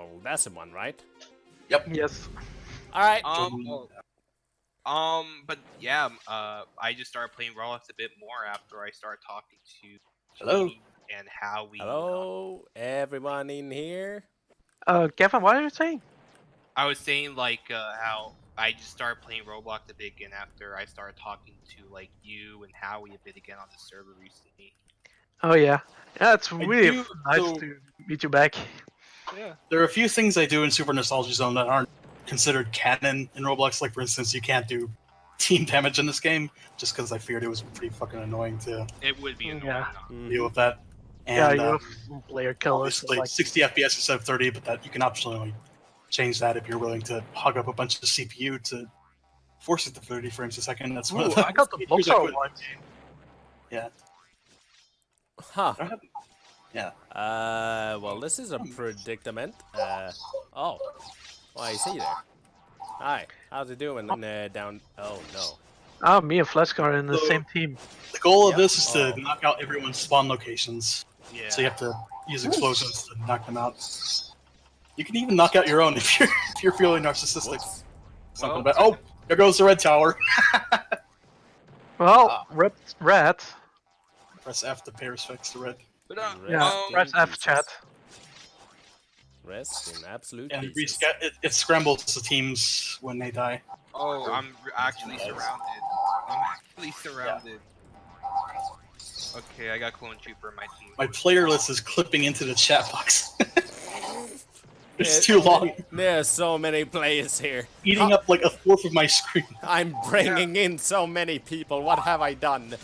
Oh, that's the one, right? Yep. Yes. All right. But yeah, I just started playing Roblox a bit more after I started talking to Hello. Jamie and Howie. Hello, everyone in here. Kevin, what are you saying? I was saying like how I just started playing Roblox a bit again after I started talking to like you and Howie a bit again on the server recently. Oh yeah. Yeah, it's I really do- nice so- to meet you back. Yeah. There are a few things I do in Super Nostalgia Zone that aren't considered canon in Roblox. Like, for instance, you can't do team damage in this game, just because I feared it was pretty fucking annoying to It would be annoying. Yeah. deal with that. Yeah, And you have player killers. obviously, Like, 60 FPS instead of 30, but that you can optionally change that if you're willing to hog up a bunch of CPU to force it to 30 frames a second. That's one ooh, of the I got the features I boxer put- one. Yeah. Huh. Yeah. Well, this is a predicament. Oh, I see there. Hi, how's it doing down? Oh no. Ah, me and Flesk are in the So- same team. The goal of Yep. this is to Oh. knock out everyone's spawn locations. Yeah. So you have to use explosions to knock them out. You can even knock out your own if you're feeling narcissistic. Whoops. Something Well- about, oh, there goes the red tower. Well, red. Press F to pairs fix the red. But Yeah, press F chat. Rest in absolute And pieces. it scrambles the teams when they die. Oh, I'm actually surrounded. I'm actually surrounded. Okay, I got Clone Trooper in my team. My player list is clipping into the chat box. It's Yeah, too long. There's so many players here. Eating up like a fourth of my screen. I'm bringing in so many people. What have I done?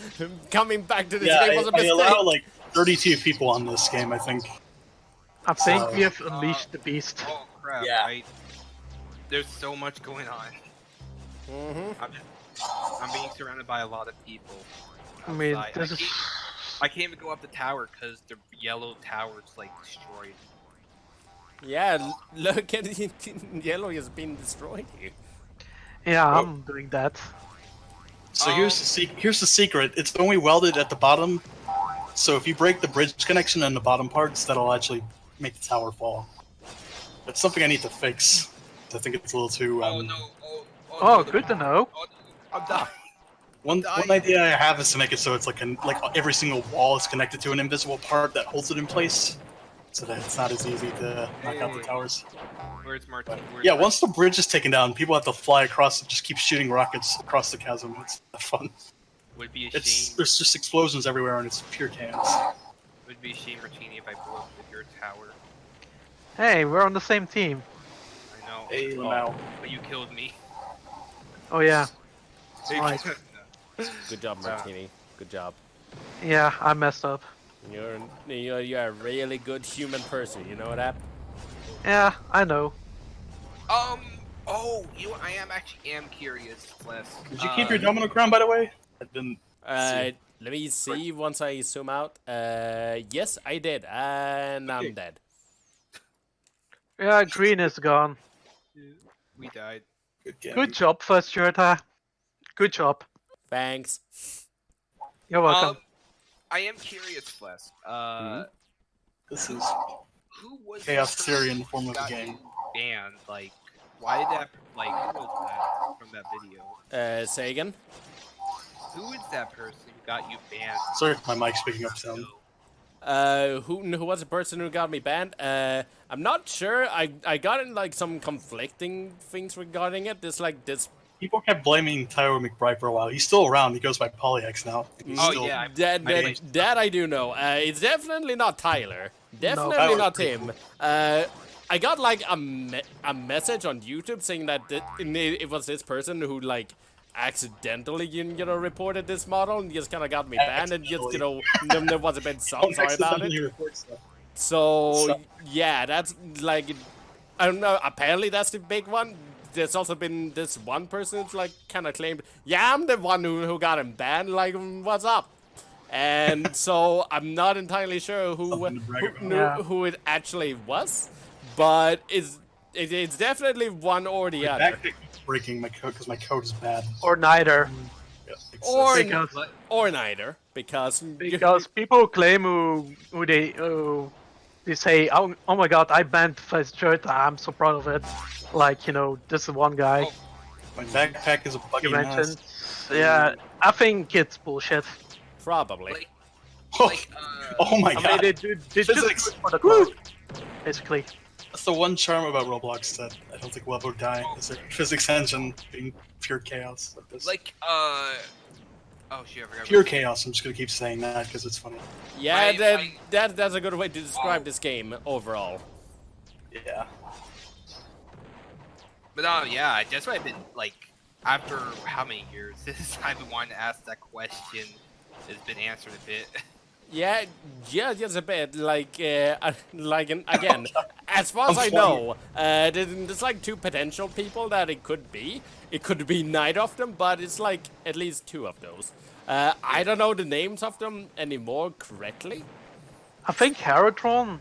Coming back to this Yeah, game was a I mistake. allow like 32 people on this game, I think. I think So- we have unleashed the beast. Oh crap! Yeah. There's so much going on. I'm being surrounded by a lot of people. I mean, outside. this is. I can't even go up the tower because the yellow tower's like destroyed. Yeah, look at it. Yellow has been destroyed here. Yeah, I'm doing that. So here's the secret. It's only welded at the bottom. So if you break the bridge connection in the bottom parts, that'll actually make the tower fall. That's something I need to fix. I think it's a little too. Oh no! Oh, no, good to know. Oh, I'm dying. One idea I have is to make it so it's like every single wall is connected to an invisible part that holds it in place, so that it's not as easy to knock out the towers. Where's Martin? Yeah, once the bridge is taken down, people have to fly across and just keep shooting rockets across the chasm. It's not fun. Would be a shame. There's just explosions everywhere and it's pure chaos. Would be a shame, Martini, if I blew up with your tower. Hey, we're on the same team. I know. Hey, Lamau. But you killed me. Oh yeah. Hey, Right. Good job, Martini. Good job. Yeah, I messed up. You're a really good human person. You know that? Yeah, I know. Oh, I am curious, Flesk. Did you keep your Domino Crown, by the way? I didn't. Let me see once I zoom out. Yes, I did, and I'm dead. Yeah, green is gone. We died. Good game. Good job, Fleskhjerta. Good job. Thanks. You're welcome. I am curious, Flesk. This is Who was Chaos the Theory person in the form who of a got game. you banned? Like, why did that? Like, who was that from that video? Say again. Who is that person who got you banned? Sorry if my mic's picking up sound. Who was the person who got me banned? I'm not sure. I got in like some conflicting things regarding it. There's like this. People kept blaming Tyler McBride for a while. He's still around. He goes by PolyX now. He's Oh, still- yeah. That I do know. It's definitely not Tyler. Definitely Tyler's not pretty him. I got like a message on YouTube saying that it was this person who like accidentally reported this model and just kind of got me banned and just there was a bit sorry about it. So yeah, that's like I don't know. Apparently that's the big one. There's also been this one person who's like kind of claimed, yeah, I'm the one who got him banned. Like, what's up? And so I'm not entirely sure who it actually was, but it's definitely one or the other. Backtick keeps breaking my code because my code is bad. Or neither. Yeah, Or neither, because Because people claim who they say, oh my god, I banned Fleskhjerta, I'm so proud of it. Like, you know, this is one guy Oh, My backpack is a buggy you mentioned. mess. Yeah, I think it's bullshit. Probably. like, Oh, like, oh my I mean, god. they just do Physics. it for the code, basically. That's the one charm about Roblox that I don't think will ever die, is their physics engine being pure chaos like this. like, oh shit, I forgot. Pure chaos, I'm just gonna keep saying that because it's funny. Yeah, I- that's a good way to describe this game overall. Yeah. But yeah, that's why I've been like, after how many years since I've been wanting to ask that question, it's been answered a bit. Yeah, just a bit. Like again, as far as I know, there's like two potential people that it could be. It could be neither of them, but it's like at least two of those. I don't know the names of them anymore correctly. I think Herodron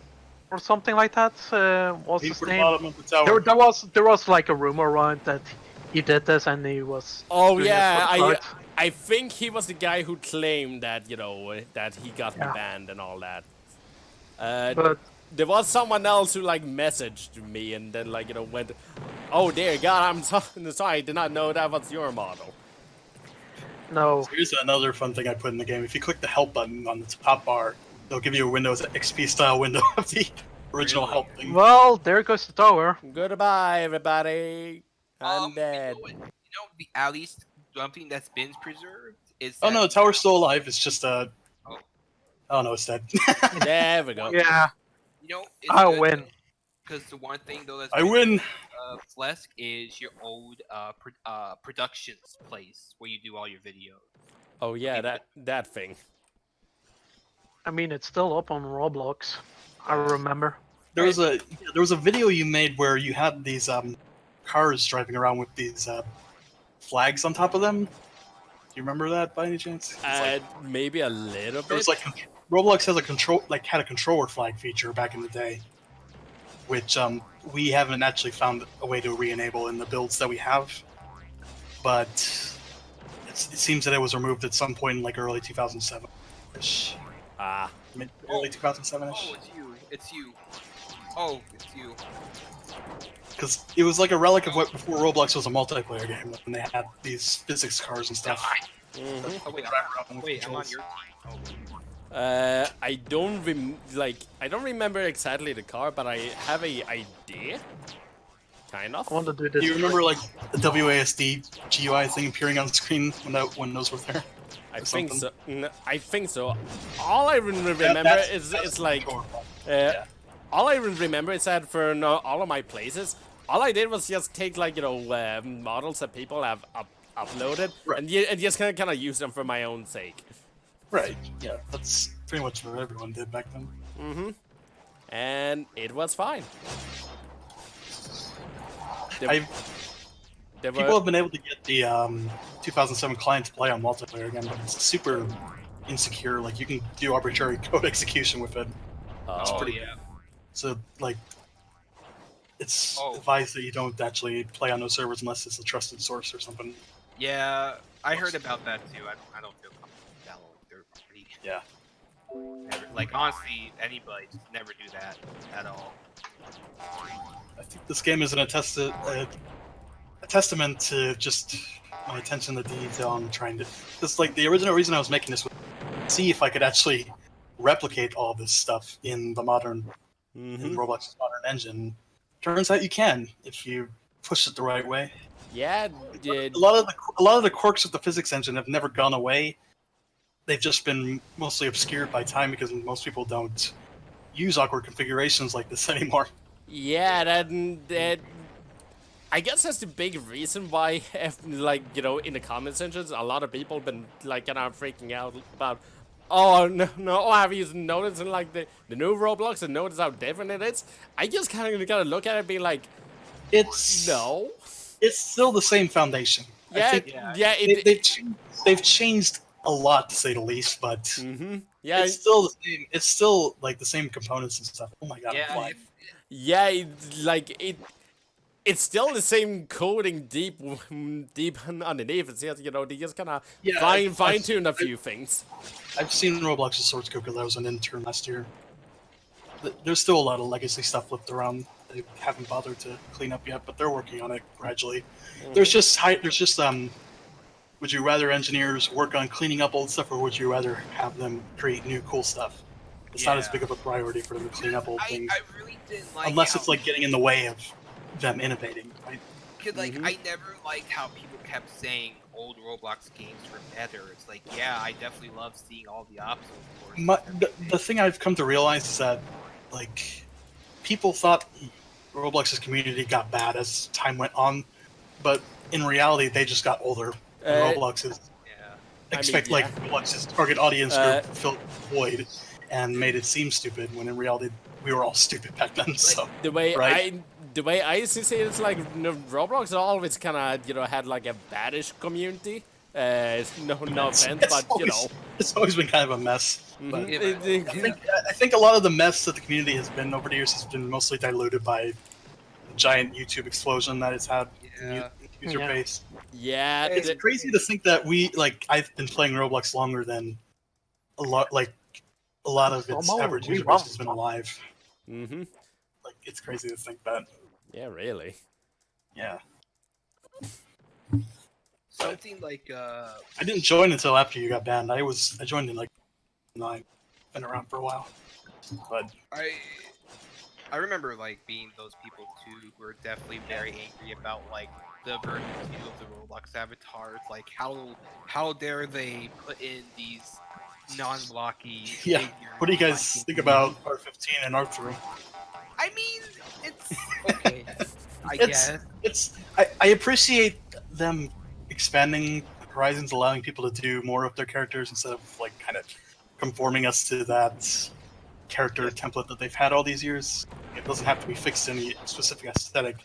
or something like that was He his put the name. bottom of the tower. There was like a rumor around that he did this and he was. Oh doing it yeah, for the cards. I think he was the guy who claimed that that he got me Yeah. banned and all that. But There was someone else who like messaged me and then like went, "Oh dear God, I'm sorry, I did not know that was your model." no, Here's another fun thing I put in the game. If you click the help button on the top bar, they'll give you a Windows XP style window of the original Really? help thing. well, there goes the tower. Goodbye, everybody. I'm dead. At least something that's been preserved is. Oh that- no, the tower's still alive. It's just Oh. Oh no, it's dead. There we go. Yeah, It's I'll good, win. Because the one thing though that's I win. Flesk is your old productions place where you do all your videos. Oh yeah, that thing. I mean, it's still up on Roblox. I remember. There was a video you made where you had these cars driving around with these flags on top of them. Do you remember that by any chance? It's like, Maybe a little it bit. was like Roblox has had a controller flag feature back in the day, which we haven't actually found a way to re-enable in the builds that we have. But it seems that it was removed at some point in like early 2007-ish. Early 2007-ish. Oh, it's you! It's you! Oh, it's you! Because it was like a relic of what before Roblox was a multiplayer game, when they had these physics cars and stuff. Mhm. Oh wait, Drive around with wait, I'm on controls. your team. I don't remember exactly the car, but I have a idea. Kind of. I want to do this. Do you remember like the WASD GUI thing appearing on screen when those were there? I or think something? so. I think so. All I remember is it's like Yeah. all I remember is that for all of my places, all I did was just take like models that people have uploaded Right. and just kind of use them for my own sake. Right. Yeah, that's pretty much what everyone did back then. Mm-hmm. And it was fine. There People have been able to get the 2007 client to play on multiplayer again, but it's super insecure. Like you can do arbitrary code execution with it. Oh, pretty- yeah. So like, it's Oh. advised that you don't actually play on those servers unless it's a trusted source or something. Yeah, I heard about that too. I don't feel comfortable with that little third party. Yeah. Never, like honestly, anybody just never do that at all. I think this game is a testament to just my attention to detail and trying to. It's like the original reason I was making this was to see if I could actually replicate all this stuff in the modern, in Roblox's modern engine. Turns out you can if you push it the right way. yeah. A lot of the quirks of the physics engine have never gone away. They've just been mostly obscured by time because most people don't use awkward configurations like this anymore. Yeah, that I guess that's the big reason why, like, in the comment sections, a lot of people been, like, kind of freaking out about, oh, no, have you noticed, like, the new Roblox and notice how different it is? I just kind of gotta look at it and be like, It's no. It's still the same foundation. I Yeah, think yeah, they've changed a lot to say the least, but yeah, it's still the same. It's still like the same components and stuff. Oh my god, I'm Yeah, flying. yeah, it's still the same coding deep underneath. It's just, they just kind of Yeah, fine tune a few things. I've seen Roblox's source code because I was an intern last year. there's still a lot of legacy stuff left around. They haven't bothered to clean up yet, but they're working on it gradually. There's just would you rather engineers work on cleaning up old stuff, or would you rather have them create new cool stuff? It's not as big of a priority for them to clean up old things, I really didn't like unless how, it's like getting in the way of them innovating. Right? Cause like I never liked how people kept saying old Roblox games were better. It's like, yeah, I definitely love seeing all the options. The thing I've come to realize is that like people thought Roblox's community got bad as time went on, but in reality they just got older. Roblox's Roblox's target audience group filled the void and made it seem stupid when in reality we were all stupid back then. So the way I see it, it's like Roblox always kind of had like a baddish community. No offense, but it's always been kind of a mess. But Mm-hmm. I think a lot of the mess that the community has been over the years has been mostly diluted by the giant YouTube explosion that it's had in the user base. Yeah, It's crazy to think that I've been playing Roblox longer than a lot of its average user base has been alive. Mm-hmm. Like, it's crazy to think that. Yeah, really. Yeah. Something like I didn't join until after you got banned. I joined in like 9. Been around for a while. But I remember like being those people too who were definitely very angry about like the version 2 of the Roblox avatars. Like how dare they put in these non-blocky yeah. figures What do you guys think about R15 and R3? I mean, it's okay. I guess. I appreciate them expanding horizons, allowing people to do more of their characters instead of like kind of conforming us to that character template that they've had all these years. It doesn't have to be fixed in any specific aesthetic.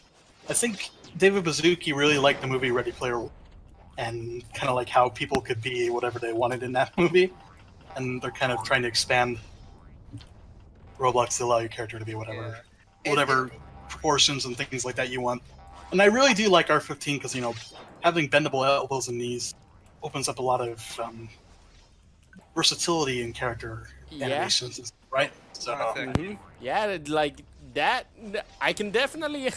I think David Baszucki really liked the movie Ready Player One and kind of like how people could be whatever they wanted in that movie, and they're kind of trying to expand Roblox to allow your character to be whatever proportions and things like that you want. And I really do like R15 because having bendable elbows and knees opens up a lot of versatility in character animations, right? So yeah, like that. I can definitely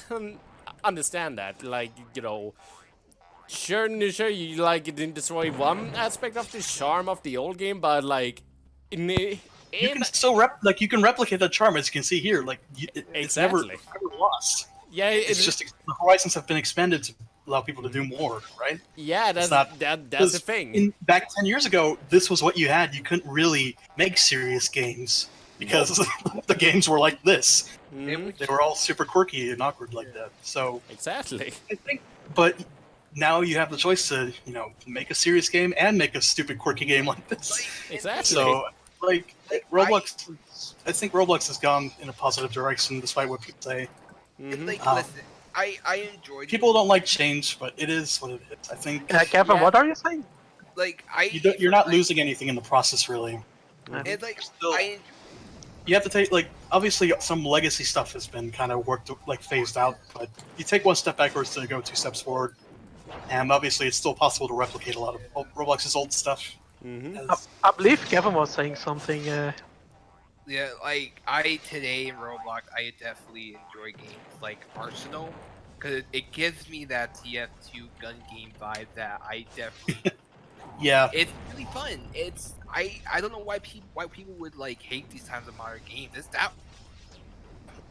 understand that. Like sure, you like didn't destroy one aspect of the charm of the old game, but like you can still you can replicate that charm, as you can see here. Like it's never lost. Yeah, it's just the horizons have been expanded to allow people to do more, right? Yeah, that's the thing. Back 10 years ago, this was what you had. You couldn't really make serious games because the games were like this. Mm-hmm. They were all super quirky and awkward like that. So exactly. I think, but now you have the choice to make a serious game and make a stupid quirky game like this. Exactly. So like Roblox, I think Roblox has gone in a positive direction despite what people say. Mm-hmm. Like, listen, I enjoyed. People don't like change, but it is what it is. I think. Kevin, what are you saying? Like you're not losing anything in the process, really. It's like you have to take obviously some legacy stuff has been kind of phased out, but you take one step backwards to go 2 steps forward, and obviously it's still possible to replicate a lot of Roblox's old stuff. Mm-hmm. I believe Kevin was saying something. Yeah, like today in Roblox, I definitely enjoy games like Arsenal, because it gives me that TF2 gun game vibe that I definitely. Yeah. It's really fun. It's I don't know why people would like hate these types of modern games. It's that,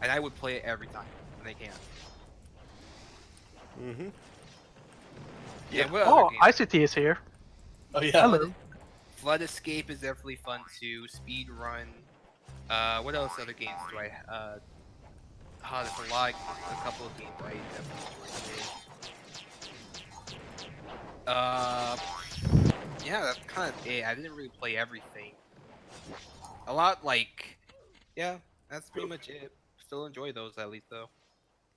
and I would play it every time when they can. Mm-hmm. Yeah. Oh, ICT is here. Oh yeah. Hello. Flood Escape is definitely fun too. Speed Run. What else other games do I? There's a couple of games I definitely enjoy. Yeah, that's kind of it. I didn't really play everything. A lot yeah, that's pretty much it. Still enjoy those at least though.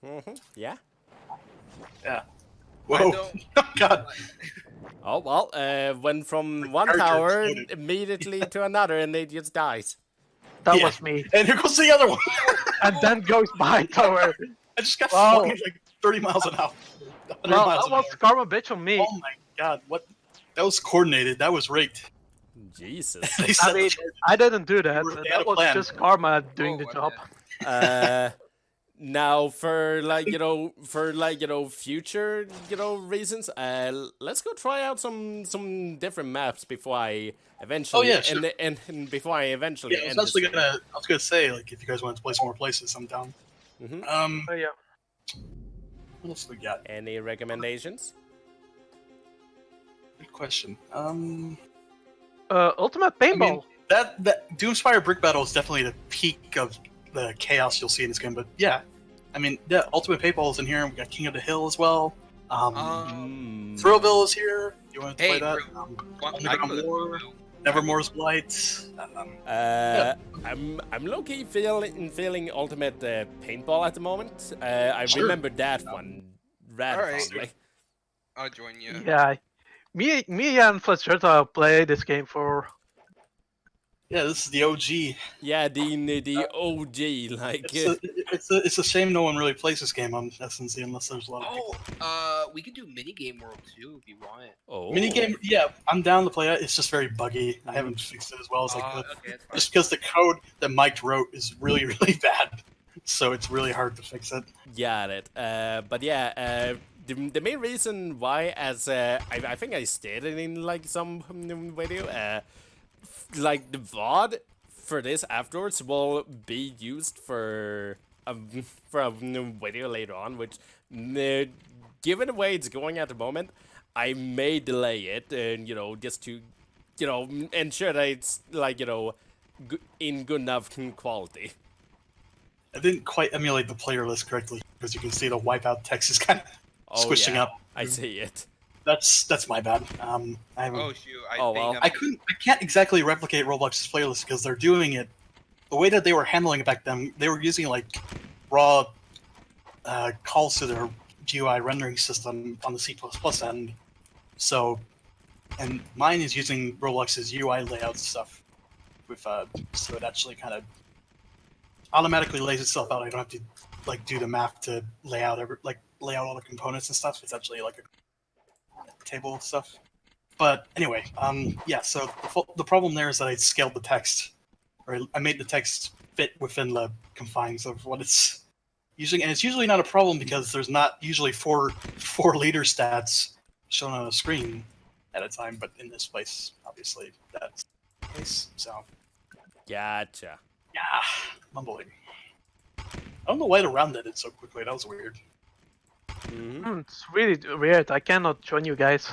Mm-hmm. Yeah. Yeah. Whoa! Oh God. Oh well, went from one tower immediately to another, and it just dies. That was me. And here goes the other one. And then goes my tower. I just got flung like 30 miles an hour. Well, that was Karma Bitch on me. Oh my God! What? That was coordinated. That was rigged. Jesus. They I set the mean, charges. I didn't do that. They had That a was plan. just karma doing the what job. Now for future reasons, let's go try out some different maps before I eventually yeah, sure. and before I eventually Yeah, I end was actually this stream. I was gonna say, like, if you guys want to play some more places, I'm down. Mhm. Oh yeah. What else we got? Any recommendations? Good question. Ultimate paintball. That Doomspire Brick Battle is definitely the peak of the chaos you'll see in this game. But yeah, I mean, yeah, Ultimate Paintball is in here. We got King of the Hill as well. Thrillville is here. You want to play that? Underground War, Nevermore's Blight. I'm low-key feeling Ultimate Paintball at the moment. I remember that one. Alright. Fondly. I'll join you. Yeah. Me and Fleskhjerta play this game for. Yeah, this is the OG. Yeah, the OG, like... It's a shame no one really plays this game on SNC unless there's a lot of people. We could do minigame world too if you want. Oh. Minigame, yeah, I'm down to play it. It's just very buggy. I haven't fixed it as well as I could. Okay, that's fine. Just because the code that Mike wrote is really, really bad. So it's really hard to fix it. Got it. But yeah, the main reason why, as I think I stated in like some video, like the VOD for this afterwards will be used for a video later on, which given the way it's going at the moment, I may delay it, and just to ensure that it's like in good enough quality. I didn't quite emulate the player list correctly because you can see the wipeout text is kind of squishing up. I see it. That's my bad. I haven't. Oh shoot! I can't exactly replicate Roblox's playlist because they're doing it the way that they were handling it back then. They were using like raw calls to their GUI rendering system on the C++ end. So, and mine is using Roblox's UI layout stuff with so it actually kind of automatically lays itself out. I don't have to like do the math to lay out all the components and stuff. It's actually like a table stuff. But anyway, yeah, so the problem there is that I scaled the text, or I made the text fit within the confines of what it's using, and it's usually not a problem because there's not usually four leader stats shown on the screen at a time, but in this place, obviously, that's the case, so... Gotcha. Yeah, mumbling. I don't know why it rounded it so quickly, that was weird. It's really weird. I cannot join you guys.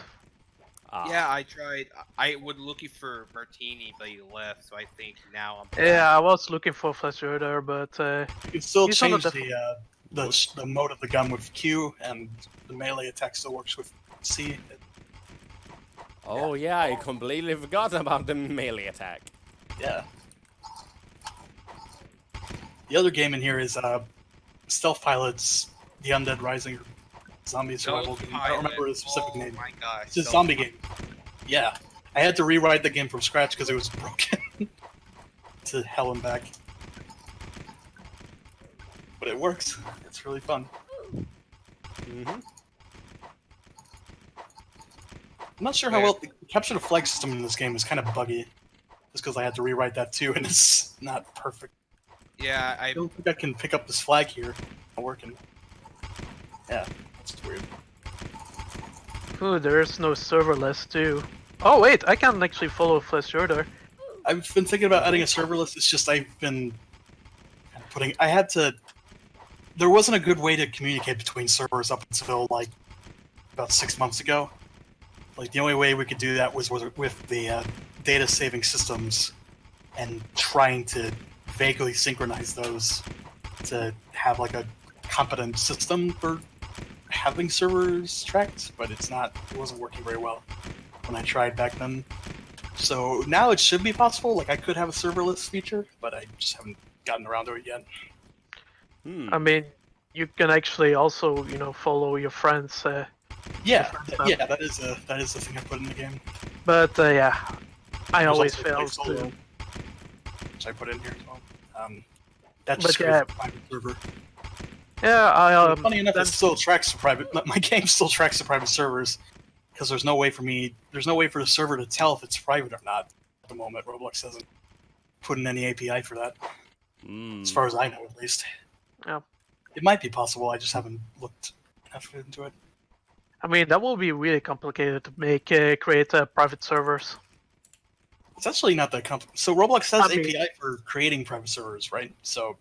Yeah, I tried. I was looking for Martini, but he left, so I think now I'm. Yeah, I was looking for Fleskhjerta, but You can still he's on change the the mode of the gun with Q, and the melee attack still works with C. Oh yeah, I completely forgot about the melee attack. Yeah. The other game in here is Stealth Pilots, The Undead Rising, Zombie Survival game. I don't remember the specific name. Oh my god. It's a zombie game. Yeah. I had to rewrite the game from scratch because it was broken. To hell and back. But it works. It's really fun. I'm not sure how well the capture the flag system in this game is kind of buggy. Just because I had to rewrite that too, and it's not perfect. Yeah, I don't think I can pick up this flag here. Not working. Yeah, it's weird. ooh, there's no serverless too. Oh wait, I can actually follow Fleskhjerta. I've been thinking about adding a serverless. It's just I've been putting. I had to. There wasn't a good way to communicate between servers up until like about 6 months ago. Like the only way we could do that was with the data saving systems and trying to vaguely synchronize those to have like a competent system for having servers tracked, but it wasn't working very well when I tried back then. So now it should be possible. Like I could have a serverless feature, but I just haven't gotten around to it yet. I mean, you can actually also, follow your friends. Yeah, that is the thing I put in the game. But yeah, I There's always also fail Play Solo, to. which I put in here as well. That But just yeah. creates a private server. Yeah, Funny enough, then- it still tracks the private. My game still tracks the private servers because there's no way for the server to tell if it's private or not. the moment. Roblox hasn't put in any API for that, Mm. as far as I know, at least. Yeah. It might be possible. I just haven't looked enough into it. I mean, that will be really complicated to make create private servers. It's actually not that complicated. So Roblox has I mean- API for creating private servers, right? So,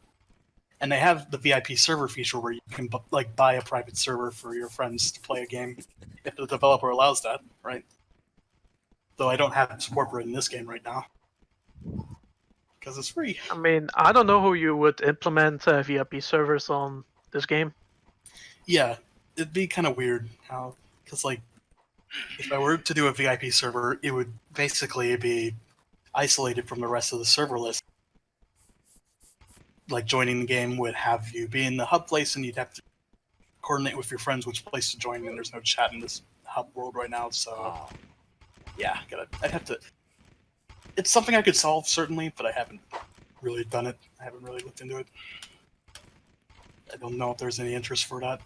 and they have the VIP server feature where you can like buy a private server for your friends to play a game if the developer allows that, right? Though I don't have support for it in this game right now because it's free. I mean, I don't know who you would implement VIP servers on this game. Yeah, it'd be kind of weird how, because like, if I were to do a VIP server, it would basically be isolated from the rest of the server list. Like joining the game would have you be in the hub place, and you'd have to coordinate with your friends which place to join. And there's no chat in this hub world right now, so Oh. yeah, I'd have to. It's something I could solve certainly, but I haven't really done it. I haven't really looked into it. I don't know if there's any interest for that.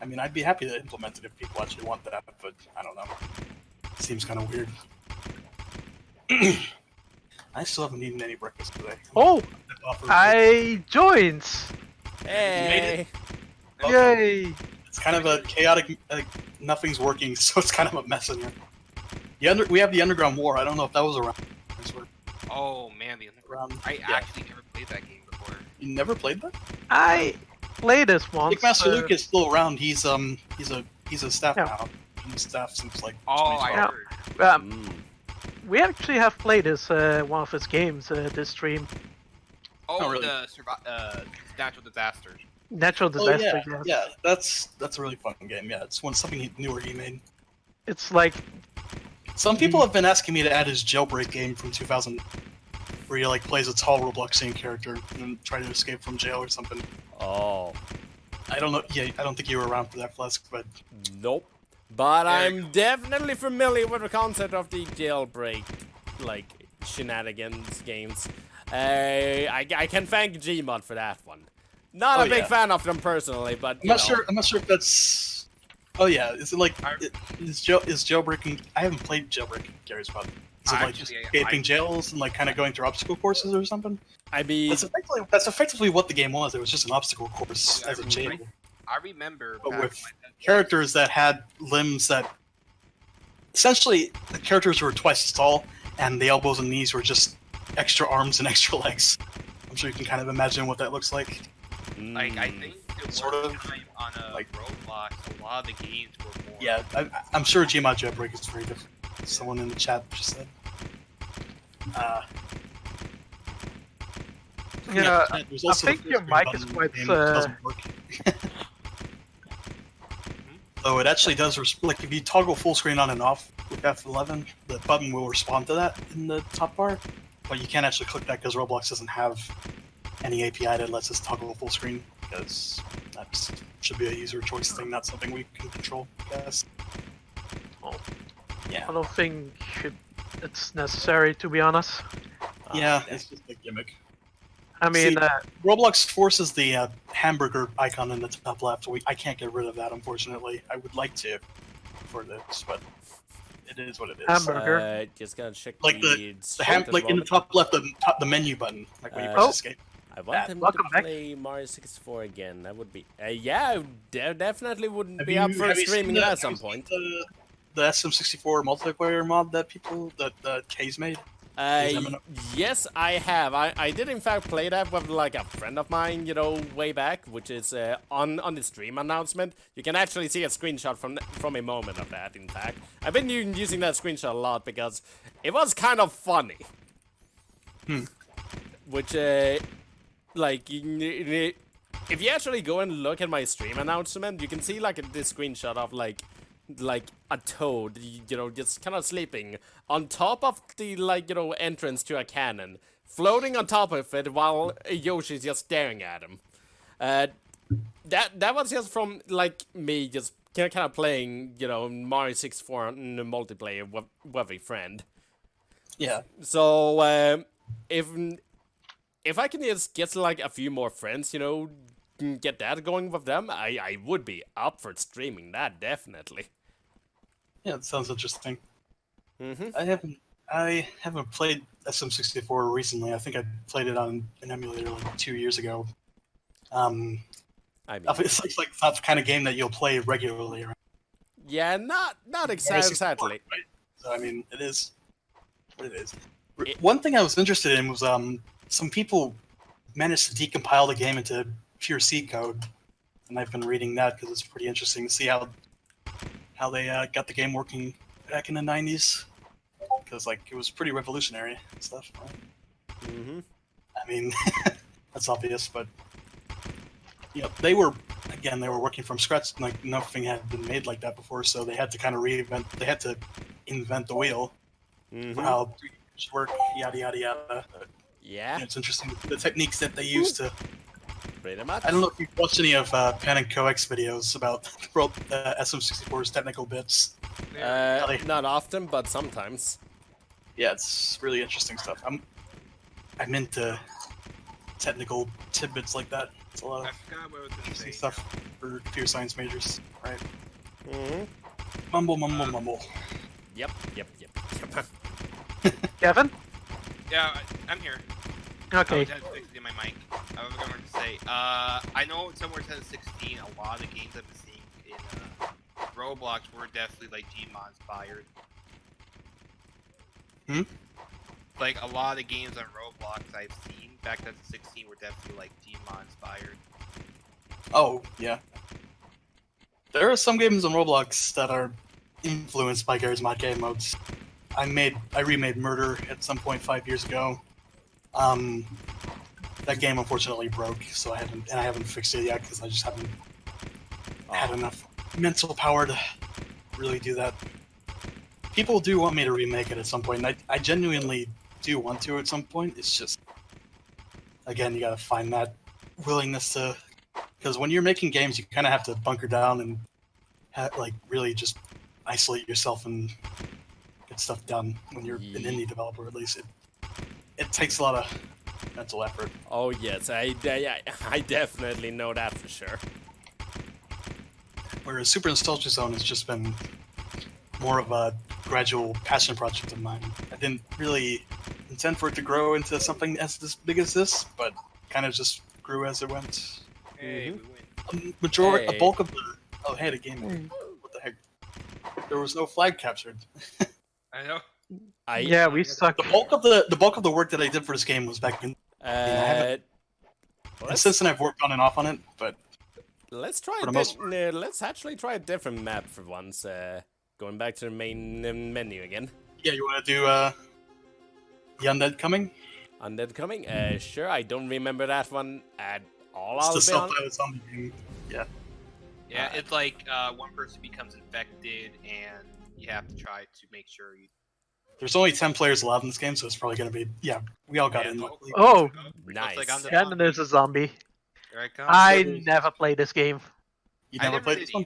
I mean, I'd be happy to implement it if people actually want that, but I don't know. It seems kind of weird. I still haven't eaten any breakfast today. Oh, I joined! Hey. Okay. Yay! It's kind of a chaotic. Like, nothing's working, so it's kind of a mess in here. We have the Underground War. I don't know if that was around. Oh man, the Around. I Yeah. actually never played that game before. You never played that? I played this once. Nick Master Luke is still around. He's a staff Yeah. now. Been staff since like. Oh, I 2012. heard. Mm. We actually have played this one of his games this stream. Oh, really. the natural disasters. Natural Oh Disaster. yeah, yeah. That's a really fun game. Yeah, it's something newer he made. It's like Some people have been asking me to add his jailbreak game from 2000, where he like plays a tall Robloxian character and try to escape from jail or something. Oh. I don't know. Yeah, I don't think you were around for that, Flesk, but Nope. But There you I'm definitely familiar with the concept of the jailbreak, like, shenanigans games. I can thank Gmod for that one. Not Oh, a big yeah. fan of them personally, but I'm not sure. I'm not sure if that's. Oh yeah, is it like is jailbreaking? I haven't played jailbreaking. Gary's probably. Is it like just Actually, escaping jails and like kind of going through obstacle courses or something? I mean, That's effectively what the game was. It was just an obstacle course Yeah, as a I jail, remember. I remember but back with when characters that had limbs that. Essentially, the characters were twice as tall, and the elbows and knees were just extra arms and extra legs. I'm sure you can kind of imagine what that looks like. like I think it Sort was of. time on a Like- Roblox, a lot of the games were more. Yeah, I'm sure Gmod jailbreak is very different. Someone in the chat just said. Yeah, there's I also the think full your screen mic button is in the quite, game that doesn't work. Oh, it actually does. Like if you toggle full screen on and off with F11, the button will respond to that in the top bar. But you can't actually click that because Roblox doesn't have any API that lets us toggle full screen. Because that should be a user choice thing, not something we can control. I guess. Oh. Yeah. I don't think it's necessary, to be honest. Yeah, it's just a gimmick. I mean, See, Roblox forces the hamburger icon in the top left. I can't get rid of that, unfortunately. I would like to for this, but it is what it is. Hamburger. Just gonna check Like the like in the top left, the menu button, like when you press Oh. escape. I want him Welcome to back. play Mario 64 again. That would be, yeah, definitely wouldn't Have be you- up for have you streaming seen it the- at have some you seen point. The SM64 multiplayer mod that K's made. Yes, I have. I did in fact play that with like a friend of mine, you know, way back, which is on the stream announcement. You can actually see a screenshot from a moment of that. In fact, I've been using that screenshot a lot because it was kind of funny. Which like if you actually go and look at my stream announcement, you can see like this screenshot of like a toad, you know, just kind of sleeping on top of the, like, you know, entrance to a cannon, floating on top of it while Yoshi's just staring at him. That was just from like me just kind of playing, you know, Mario 64 in the multiplayer with a friend. Yeah. So if I can just get like a few more friends, you know, get that going with them, I would be up for streaming that, definitely. Yeah, it sounds interesting. Mm-hmm. I I haven't played SM64 recently. I think I played it on an emulator like 2 years ago. I mean, It's like not the kind of game that you'll play regularly. Right? yeah, not exactly. Right? So, I mean, it is what it is. One thing I was interested in was some people managed to decompile the game into pure C code, and I've been reading that because it's pretty interesting to see how they got the game working back in the 90s. Because like it was pretty revolutionary and stuff. Right? Mm-hmm. I mean, that's obvious, but you know, they were working from scratch. Like nothing had been made like that before, so they had to kind of reinvent. They had to invent the wheel for how 3D should work. Yada yada yada. Yeah. You know, it's interesting the techniques that they used to. Pretty much. I don't know if you've watched any of Pan and Coex videos about SM64's technical bits. Not often, but sometimes. Yeah, it's really interesting stuff. I'm into technical tidbits like that. It's a lot I of forgot what I was gonna interesting say. stuff for computer science majors, right? Mm-hmm. Mumble. Yep. Kevin? Yeah, I'm here. Okay. I was fixing my mic. I was going to say, I know somewhere 1016, a lot of the games I've been seeing in Roblox were definitely like Gmod inspired. Like a lot of the games on Roblox I've seen back then 16 were definitely like Gmod inspired. Oh, yeah. There are some games on Roblox that are influenced by Gary's Mod game modes. I remade Murder at some point 5 years ago. That game unfortunately broke, so I haven't fixed it yet because I just haven't had enough mental power to really do that. People do want me to remake it at some point, and I genuinely do want to at some point. It's just, again, you gotta find that willingness to, because when you're making games, you kind of have to bunker down and like really just isolate yourself and get stuff done. When you're an indie developer, at least it takes a lot of mental effort. Oh yes, I definitely know that for sure. Whereas Super Nostalgia Zone has just been more of a gradual passion project of mine. I didn't really intend for it to grow into something as big as this, but kind of just grew as it went. Hey, we win. A bulk of the the game. What the heck? There was no flag captured. I know. Yeah, we suck. The bulk of the work that I did for this game was back in. And since then I've worked on and off on it, but let's try. Let's actually try a different map for once. Going back to the main menu again. Yeah, you want to do the Undead Coming? Undead Coming? Sure. I don't remember that one at all. It's the self-titled zombie game. Yeah. Yeah, it's like one person becomes infected, and you have to try to make sure you. There's only 10 players allowed in this game, so it's probably going to be... Yeah, we all got in. Luckily. Oh, nice. Like and there's a zombie. Here I come. I never played this game. You never played this one?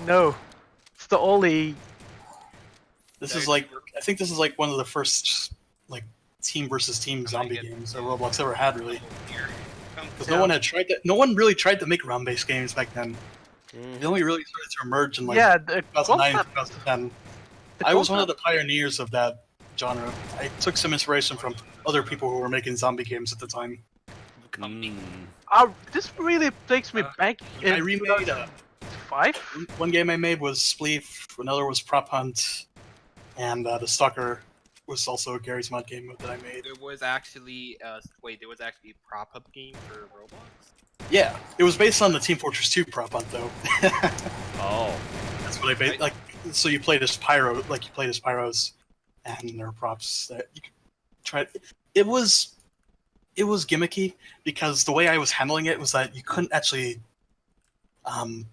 No. It's the only... This is like... I think this is like one of the first like team versus team zombie games that Roblox ever had, really. Because no one had tried that. No one really tried to make round-based games back then. They only really started to emerge in like 2009, 2010. I was one of the pioneers of that genre. I took some inspiration from other people who were making zombie games at the time. This really takes me back in I remade 5? one game I made was Spleef, another was Prop Hunt, and the Stalker was also a Gary's Mod game mode that I made. There was actually there was actually a prop up game for Roblox. Yeah, it was based on the Team Fortress 2 Prop Hunt though. Oh, that's what I made. Like, so you played as Pyro, like you played as Pyros, and there were props that you could try. It was gimmicky because the way I was handling it was that you couldn't actually you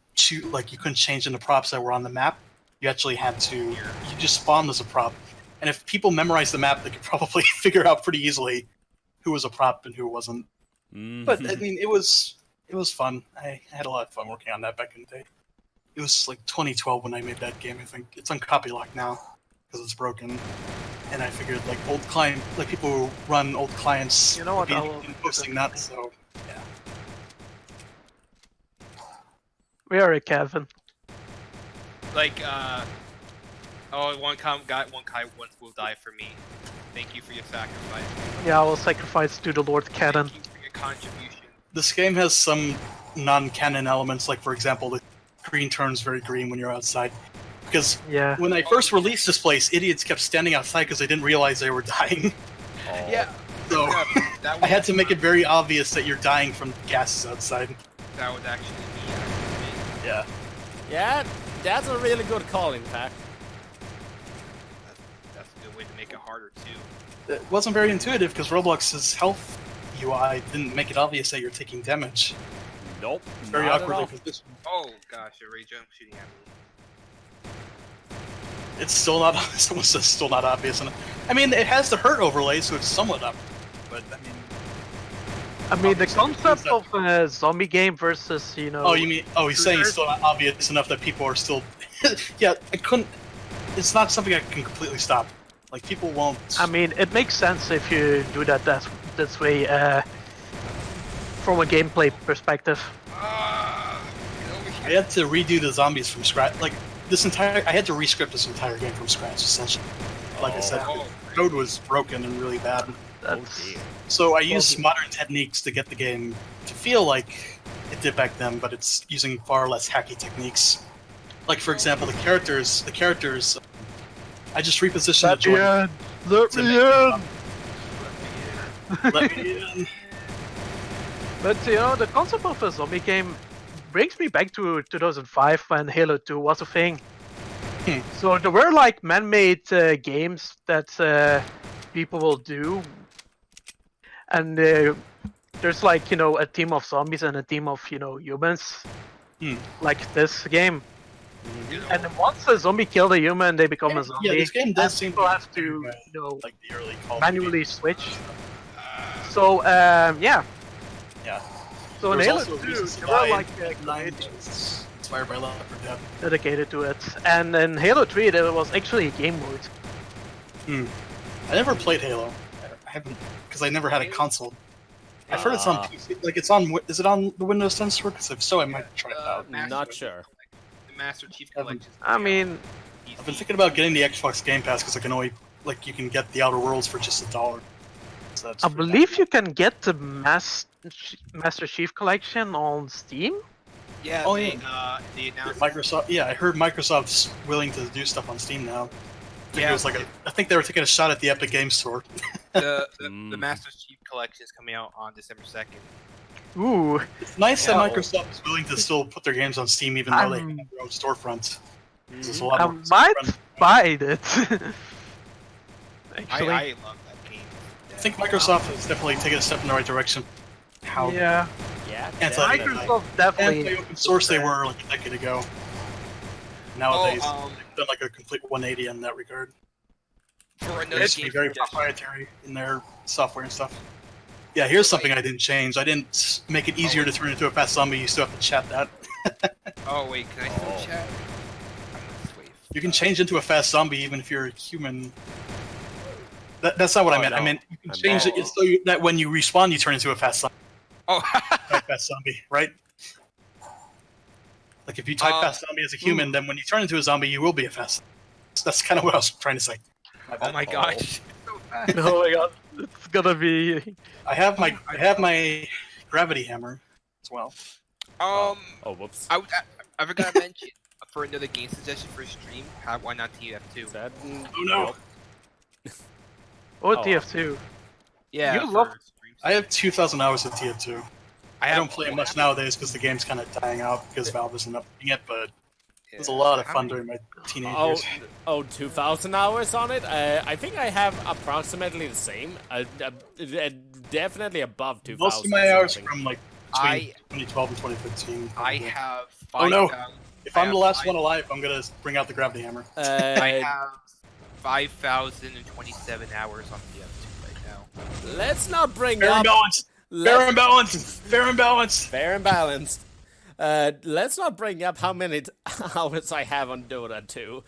couldn't change into props that were on the map. You actually had to. You just spawned as a prop, and if people memorized the map, they could probably figure out pretty easily who was a prop and who wasn't. But I mean, it was fun. I had a lot of fun working on that back in the day. It was like 2012 when I made that game. I think it's on copy lock now because it's broken. And I figured like old client, like people who run old clients, you know what, would be posting that. So yeah. Where are you, Kevin? Like Oh, one guy once will die for me. Thank you for your sacrifice. Yeah, I will sacrifice to the Lord Cannon. Thank you for your contribution. This game has some non-canon elements, like for example, the screen turns very green when you're outside. Because Yeah. when I first released this place, idiots kept standing outside because they didn't realize they were dying. Yeah. So That I had to make it very obvious that you're dying from gases outside. That was actually me. Yeah. Yeah, that's a really good call, in fact. That's a good way to make it harder too. It wasn't very intuitive because Roblox's health UI didn't make it obvious that you're taking damage. Nope. It's very not at awkwardly all. positioned. Oh gosh, a ray jump shooting at me. It's still not. Someone says still not obvious enough. I mean, it has the hurt overlay, so it's somewhat up. But I mean, The concept of a zombie game versus, you know... oh, you mean? Oh, he's saying it's still not obvious enough that people are still. Yeah, I couldn't. It's not something I can completely stop. Like people won't. I mean, it makes sense if you do that this way, from a gameplay perspective. Get over I here. had to redo the zombies from scratch. Like this entire, I had to rescript this entire game from scratch, essentially. Like I said, Oh. the code was broken and really bad. Oh That's, dear. So I used modern techniques to get the game to feel like it did back then, but it's using far less hacky techniques. Like for example, the characters. I just repositioned the joint. Let to me make in! Let me in. But you know, the concept of a zombie game brings me back to 2005 when Halo 2 was a thing. Hmm. So there were like man-made games that people will do, and there's like, you know, a team of zombies and a team of, you know, humans, Hmm. like this game. You know, And then once a zombie kills a human, they become a zombie. Yeah, this game does and seem people to have to, be you know, like the early Call of manually Duty. switch. So yeah. Yeah. So in There was Halo also 2, Reasons to there were Die like in Nine, communities which was inspired by Left 4 Dead. dedicated to it, and in Halo 3 there was actually a game mode. I never played Halo. I haven't, because I never had a console. I've heard it's on PC. Like it's on. Is it on the Windows 10 store? Because if so, I might try it out. Not sure. The Master Chief Collection. I mean, I've been thinking about getting the Xbox Game Pass because I can only you can get the Outer Worlds for just $1. So that's I pretty believe you can get the Master Chief Collection on Steam. Yeah. Oh, they, yeah. they cool. announced. Microsoft. Yeah, I heard Microsoft's willing to do stuff on Steam now. Yeah. I think they were taking a shot at the Epic Games Store. The Master Chief Collection is coming out on December 2nd. Ooh, It's nice that Yeah. Microsoft is willing to still put their games on Steam, even though they have their own storefront. There's a lot I more might storefront. buy it. Actually, I love that game. I think Microsoft has definitely taken a step in the right direction. How yeah, Yeah, Anti- definitely. Microsoft definitely. anti-open source they were like a decade ago. Nowadays, Oh, they've done like a complete 180 in that regard. for They another used to be game very suggestion. proprietary in their software and stuff. Yeah, here's something I didn't change. I didn't make it easier to turn into a fast zombie. You still have to chat that. Oh wait, can I still Oh. chat? I'm gonna wait. You can change into a fast zombie even if you're a human. That's not what I Oh, meant. I no. meant you can I change meant- it so that when you respawn, you turn into a fast zombie. Oh. Type fast zombie, right? Like if you type fast zombie as a human, then when you turn into a zombie, you will be a fast zombie. That's kind of what I was trying to say. Oh my gosh. So fast. Oh my god, it's gonna be. I have my gravity hammer as well. Oh, whoops. I forgot to mention for another game suggestion for stream. Why not TF2? Is that? Oh no! Oh, Oh. TF2. Yeah, You for love- streams. I have 2,000 hours of TF2. I have- don't play it much nowadays because the game's kind of dying out because Valve isn't updating it, but it was a Yeah. lot of How fun many- during my teenage Oh, years. 2,000 hours on it? I think I have approximately the same. Definitely above 2,000. Most of my hours something. from like I- between 2012 and 2015. I probably. have. Oh, no. 5,000 If I'm the last one I alive, I'm gonna bring out the gravity hammer. I Uh, have 5,027 hours on TF2 right now. let's not bring Fair and up. balanced. Fair Let's, and balanced. Fair and balanced. fair and balanced. Let's not bring up how many hours I have on Dota 2.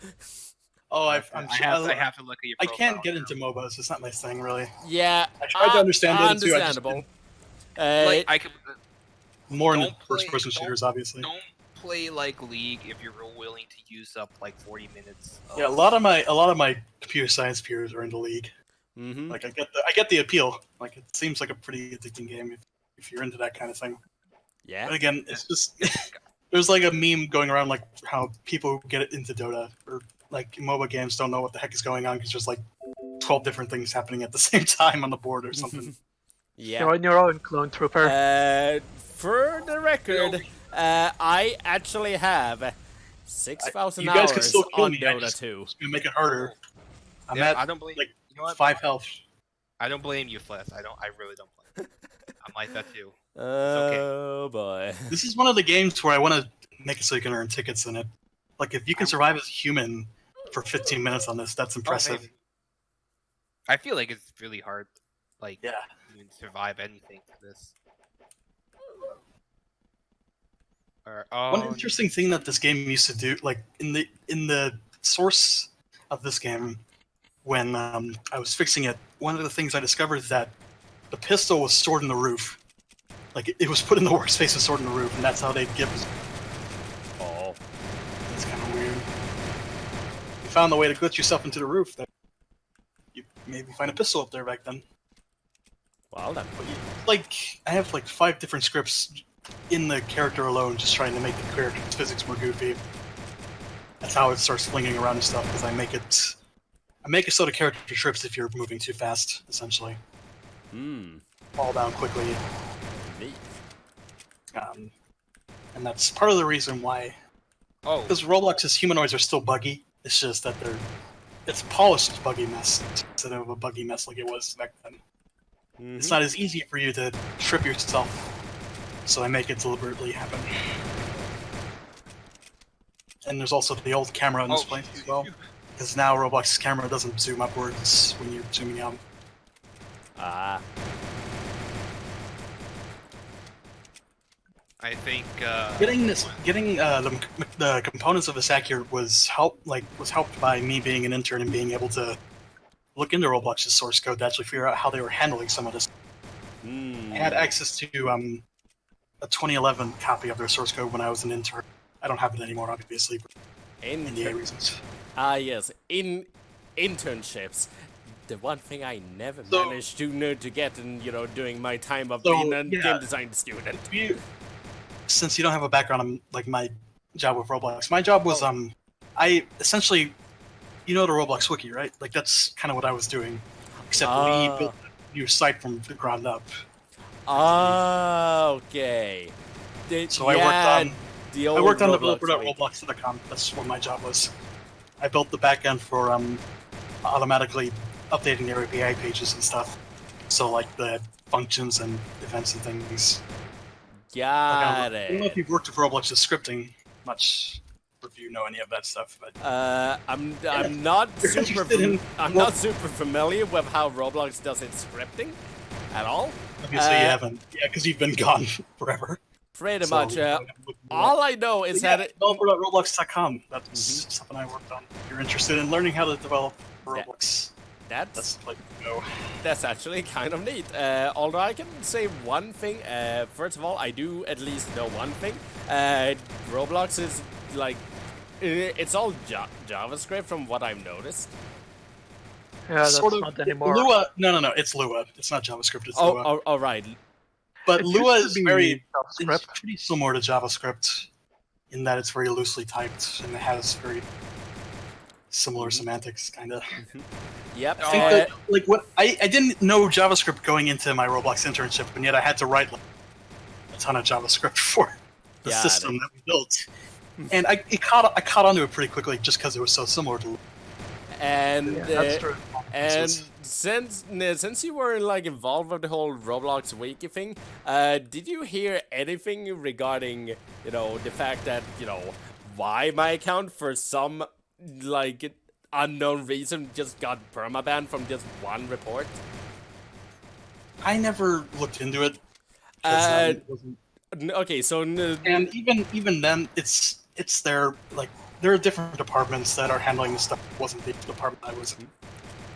Oh, I have to look at your. I can't profile get now. into MOBAs. It's not my thing, really. Yeah, I tried to understand Dota 2. I just understandable. didn't. Like I could. More in Don't first-person play- shooters, obviously. Don't play like League if you're willing to use up like 40 minutes. Yeah, a lot of my computer science peers are into League. Mm-hmm. Like I get the appeal. Like it seems like a pretty addicting game if you're into that kind of thing. Yeah. But again, it's just there's like a meme going around like how people get into Dota or like MOBA games don't know what the heck is going on because there's like 12 different things happening at the same time on the board or something. Yeah. You're on your own, Clone Trooper. For the record, I actually have 6,000 You guys hours can still kill on me. Dota 2. It's gonna make it harder. I'm Yeah, at I don't blame like you. Know what? 5 health. I don't blame you, Flesk. I really don't blame you. I'm like that too. Oh boy. This is one of the games where I want to make it so you can earn tickets in it. Like if you can survive as a human for 15 minutes on this, that's impressive. man. I feel like it's really hard, like Yeah. even survive anything to this. One interesting thing that this game used to do, like in the source of this game, when I was fixing it, one of the things I discovered is that the pistol was stored in the roof. Like it was put in the workspace and stored in the roof, and that's how they'd give us. Oh. That's kind of weird. You found the way to glitch yourself into the roof. That you maybe find a pistol up there back then. Well then. But like I have like 5 different scripts in the character alone, just trying to make the character's physics more goofy. That's how it starts flinging around and stuff, because I make it so the character trips if you're moving too fast, essentially. Hmm. Fall down quickly. Neat. And that's part of the reason why. Oh, Because Roblox's humanoids are still buggy. It's just that it's a polished buggy mess instead of a buggy mess like it was back then. Mm-hmm. It's not as easy for you to trip yourself, so I make it deliberately happen. And there's also the old camera in this place as well, because now Roblox's camera doesn't zoom upwards when you're zooming out. Ah. I think Getting the components of this accurate was helped by me being an intern and being able to look into Roblox's source code to actually figure out how they were handling some of this. I had access to a 2011 copy of their source code when I was an intern. I don't have it anymore, obviously, for NDA reasons. Ah, yes. In internships, the one thing I never So- managed to get in, doing my time of So, being a yeah. game design student. Since you don't have a background on like my job with Roblox, my job was I essentially, the Roblox wiki, right? Like that's kind of what I was doing, except we built a new site from the ground up. Okay. So I worked on the old I worked on Roblox wiki. developer.roblox.com. That's what my job was. I built the backend for automatically updating their API pages and stuff. So like the functions and events and things. Got I don't know if it. you've worked with Roblox's scripting much, or if you know any of that stuff, but I'm not You're interested in- I'm not super familiar with how Roblox does its scripting at all. obviously you haven't. Yeah, because you've been gone forever. Pretty So, much. All I know is yeah, that developer.roblox.com. That's something I worked on. If you're interested in learning how to develop for Yeah. Roblox, that's that's like go. That's actually kind of neat. Although I can say one thing. First of all, I do at least know one thing. Roblox is like, it's all JavaScript from what I've noticed. Yeah, that's Sort of not anymore. Lua. No, it's Lua. It's not JavaScript. It's Lua. All right. But It Lua used is to be very JavaScript. it's pretty similar to JavaScript in that it's very loosely typed and it has very similar semantics, kind of. Yep. I think that, like, what I didn't know JavaScript going into my Roblox internship, and yet I had to write like, a ton of JavaScript for the Got system that we built, and I caught onto it pretty quickly just because it was so similar to. and Yeah, that's true. and since you were like involved with the whole Roblox wiki thing, did you hear anything regarding the fact that why my account for some like unknown reason just got permabanned from just one report? I never looked into it. 'Cause, it wasn't- Okay, so and even then, it's their like there are different departments that are handling this stuff. It wasn't the department I was in.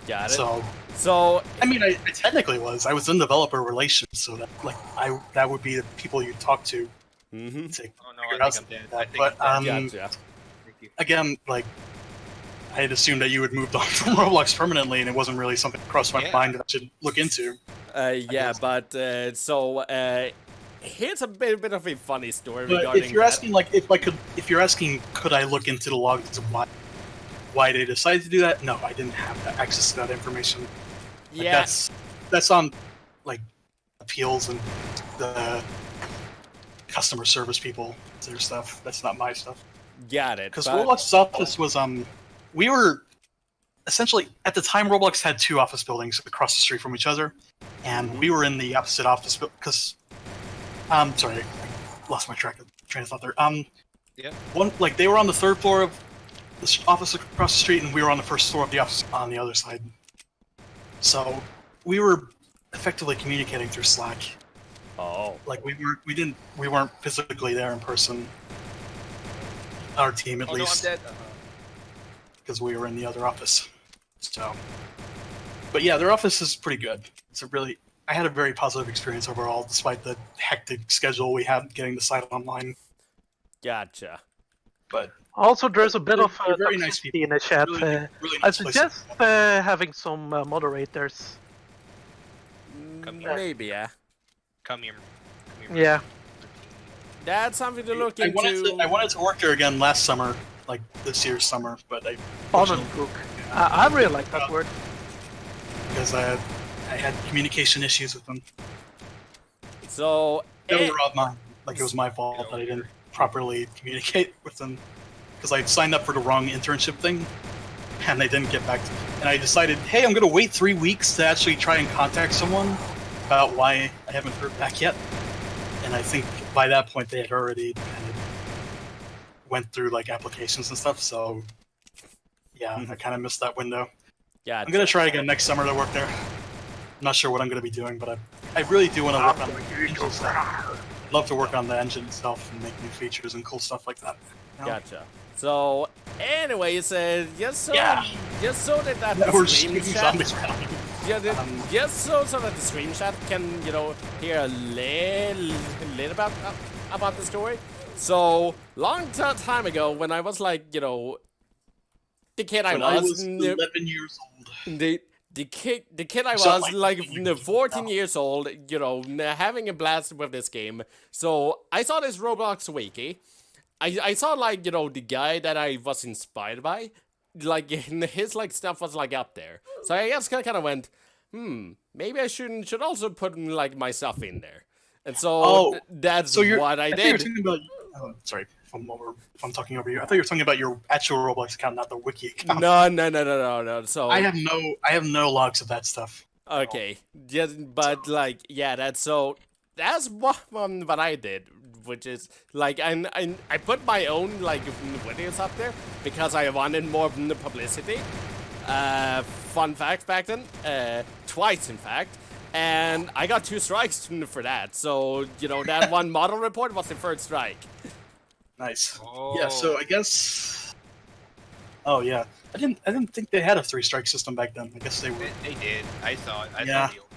got it. So I mean, I technically was. I was in developer relations, so that that would be the people you talk to Mm-hmm. to Oh no, figure I out think I'm something dead. like I that. think But I'm dead. Gotcha. Thank you. again, like I had assumed that you had moved on from Roblox permanently, and it wasn't really something that crossed my Yeah. mind that I should look into. Yeah, guess. but here's a bit of a funny story But regarding if you're that. asking, like, if you're asking, could I look into the logs of why they decided to do that? No, I didn't have that access to that information. Like, Yeah, that's on like appeals and the customer service people. Their stuff. That's not my stuff. got it. Because But Roblox's office was we were essentially at the time Roblox had 2 office buildings across the street from each other, and we were in the opposite office because sorry, I lost my train of thought there. Yeah. One, like, they were on the 3rd floor of the office across the street, and we were on the 1st floor of the office on the other side. So we were effectively communicating through Slack. oh, Like, we weren't physically there in person. Our team, at Oh no, I'm least, dead. because we were in the other office. So, but yeah, their office is pretty good. I had a very positive experience overall, despite the hectic schedule we had getting the site online. gotcha. But Also, there's a bit They're- of they're very nice toxicity people. in the chat. really I nice place. suggest having some moderators. Come here. Maybe, yeah. Come here. Come here. Yeah. That's something to look I into. wanted to work there again last summer, like this year's summer, but I Onenbook. I really like that word. because I had communication issues with them. So, They were of mine. Like, it was my fault that I didn't properly communicate with them because I signed up for the wrong internship thing, and they didn't get back to me. And I decided, hey, I'm going to wait 3 weeks to actually try and contact someone about why I haven't heard back yet. And I think by that point they had already kind of went through like applications and stuff. So yeah, I kind of missed that window. yeah, I'm gonna try again next summer to work there. I'm not sure what I'm gonna be doing, but I really do want to work on the engine stuff. I'd love to work on the engine itself and make new features and cool stuff like that. You know? gotcha. So, anyways, just so that Yeah, we're the just stream shooting chat, zombies around. just so that the stream chat can, hear a little about the story. So, long time ago, when I was like, the kid When I was 11 years old. the kid I Sound was like like you 14 now. years old, having a blast with this game. So I saw this Roblox wiki. I saw like the guy that I was inspired by, like his like stuff was like up there. So I just kind of went, maybe I should also put like my stuff in there. And so that's So what I think did. you're talking about. Sorry if I'm talking over you. I thought you were talking about your actual Roblox account, not the wiki account. No. So I have no logs of that stuff. okay, but like that's what I did, which is like I put my own like videos up there because I wanted more publicity. Fun fact back then, twice in fact, and I got 2 strikes for that. So that one model report was the 3rd strike. Nice. Oh. Yeah. So I guess. Oh yeah. I didn't think they had a 3-strike system back then. I guess they were. They did. I saw it. I Yeah. saw the old.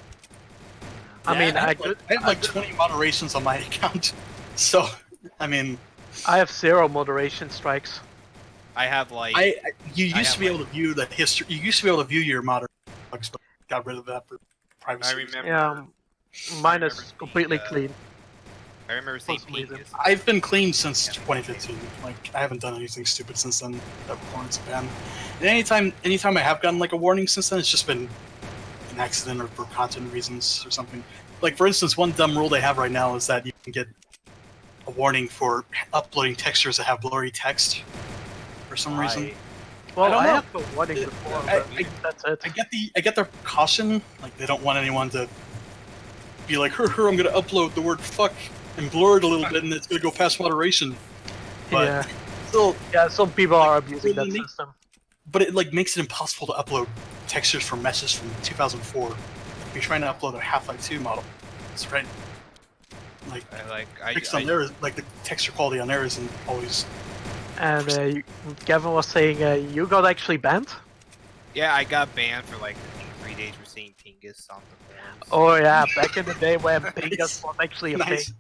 I mean, I had like 20 moderations on my account. So I mean, I have 0 moderation strikes. I have like. you I used have, to be like- able to view the history. You used to be able to view your moderations, but got rid of that for privacy. I remember. Yeah, mine is remember completely seeing, clean. I remember seeing for some reason. Pingus. I've been clean since 2015. Like, I haven't done anything stupid since then that warrants a ban. And anytime I have gotten like a warning since then, it's just been an accident or for content reasons or something. Like, for instance, one dumb rule they have right now is that you can get a warning for uploading textures that have blurry text for some reason. Well, don't I know. have the warning before, I- but that's it. I get their caution. Like, they don't want anyone to be like, I'm gonna upload the word fuck and blur it a little bit, and it's gonna go past moderation. But Yeah, still, some people are abusing that really? system. but it like makes it impossible to upload textures from meshes from 2004. If you're trying to upload a Half-Life 2 model, that's right. Like, I there is like the texture quality on there isn't always. And Gavin was saying you got actually banned. yeah, I got banned for like I think 3 days for seeing Pingus on the forums. Oh yeah, back in the day when Pingus was actually a Nice. thing.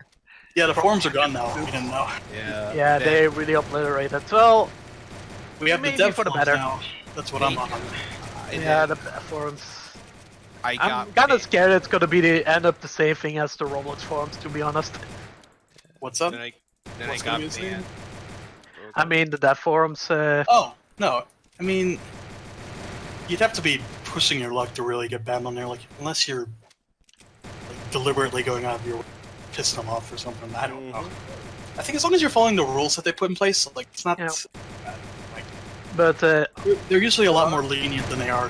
Yeah, the forums are gone now. We didn't know. Yeah. Yeah, they really obliterated. Well, We have the maybe dev for the forums better. now. That's what I'm on. Yeah, the forums. I'm kind of scared it's gonna be end up the same thing as the Roblox forums, to be honest. What's up? Then I What's got gonna be the same? banned. I mean, the dev forums. Oh, no. I mean, you'd have to be pushing your luck to really get banned on there, like, unless you're like, deliberately going out of your way to piss them off or something. I don't know. I think as long as you're following the rules that they put in place, like, it's not... Yeah. Like, But they're usually a lot more lenient than they are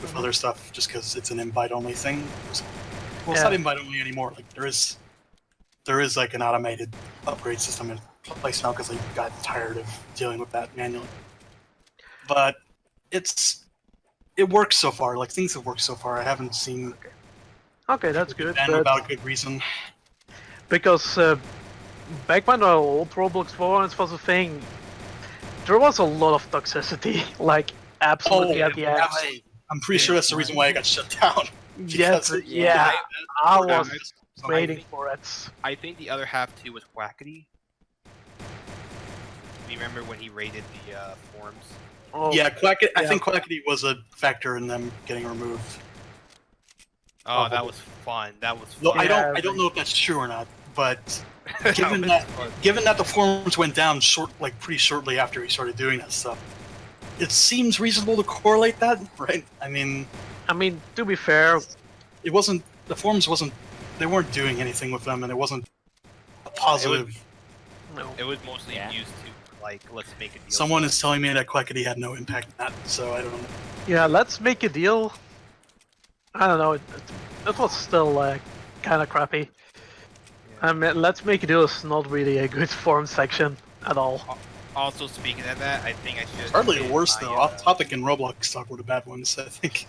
with other stuff, just because it's an invite-only thing. Well, it's not invite-only anymore. Like, there is like an automated upgrade system in place now because they got tired of dealing with that manually. But it works so far. Like, things have worked so far. I haven't seen okay, that's good. banned But without a good reason. because back when the old Roblox forums was a thing, there was a lot of toxicity. Like absolutely at the end. Absolutely. I'm pretty sure that's the reason why I got shut down. Yes, Because- yeah. I was So waiting for it. I think the other half too was Quackity. You remember when he raided the forums? Oh, Yeah, Quackity. I Yeah. think Quackity was a factor in them getting removed. Oh, that was fun. That was No, fun. I don't know if that's true or not, but given that the forums went down pretty shortly after he started doing that stuff, it seems reasonable to correlate that, right? I mean, to be fair, it wasn't the forums they weren't doing anything with them, and it wasn't a positive. no. It was mostly Yeah. used to like, let's make a deal. Someone is telling me that Quackity had no impact on that, so I don't know. Yeah, let's make a deal. I don't know. It was still kind of crappy. Yeah. I mean, let's make a deal is not really a good forum section at all. Also, speaking of that, I think I should. Hardly the hit worst my, though. Off topic and Roblox talk were the bad ones, I think.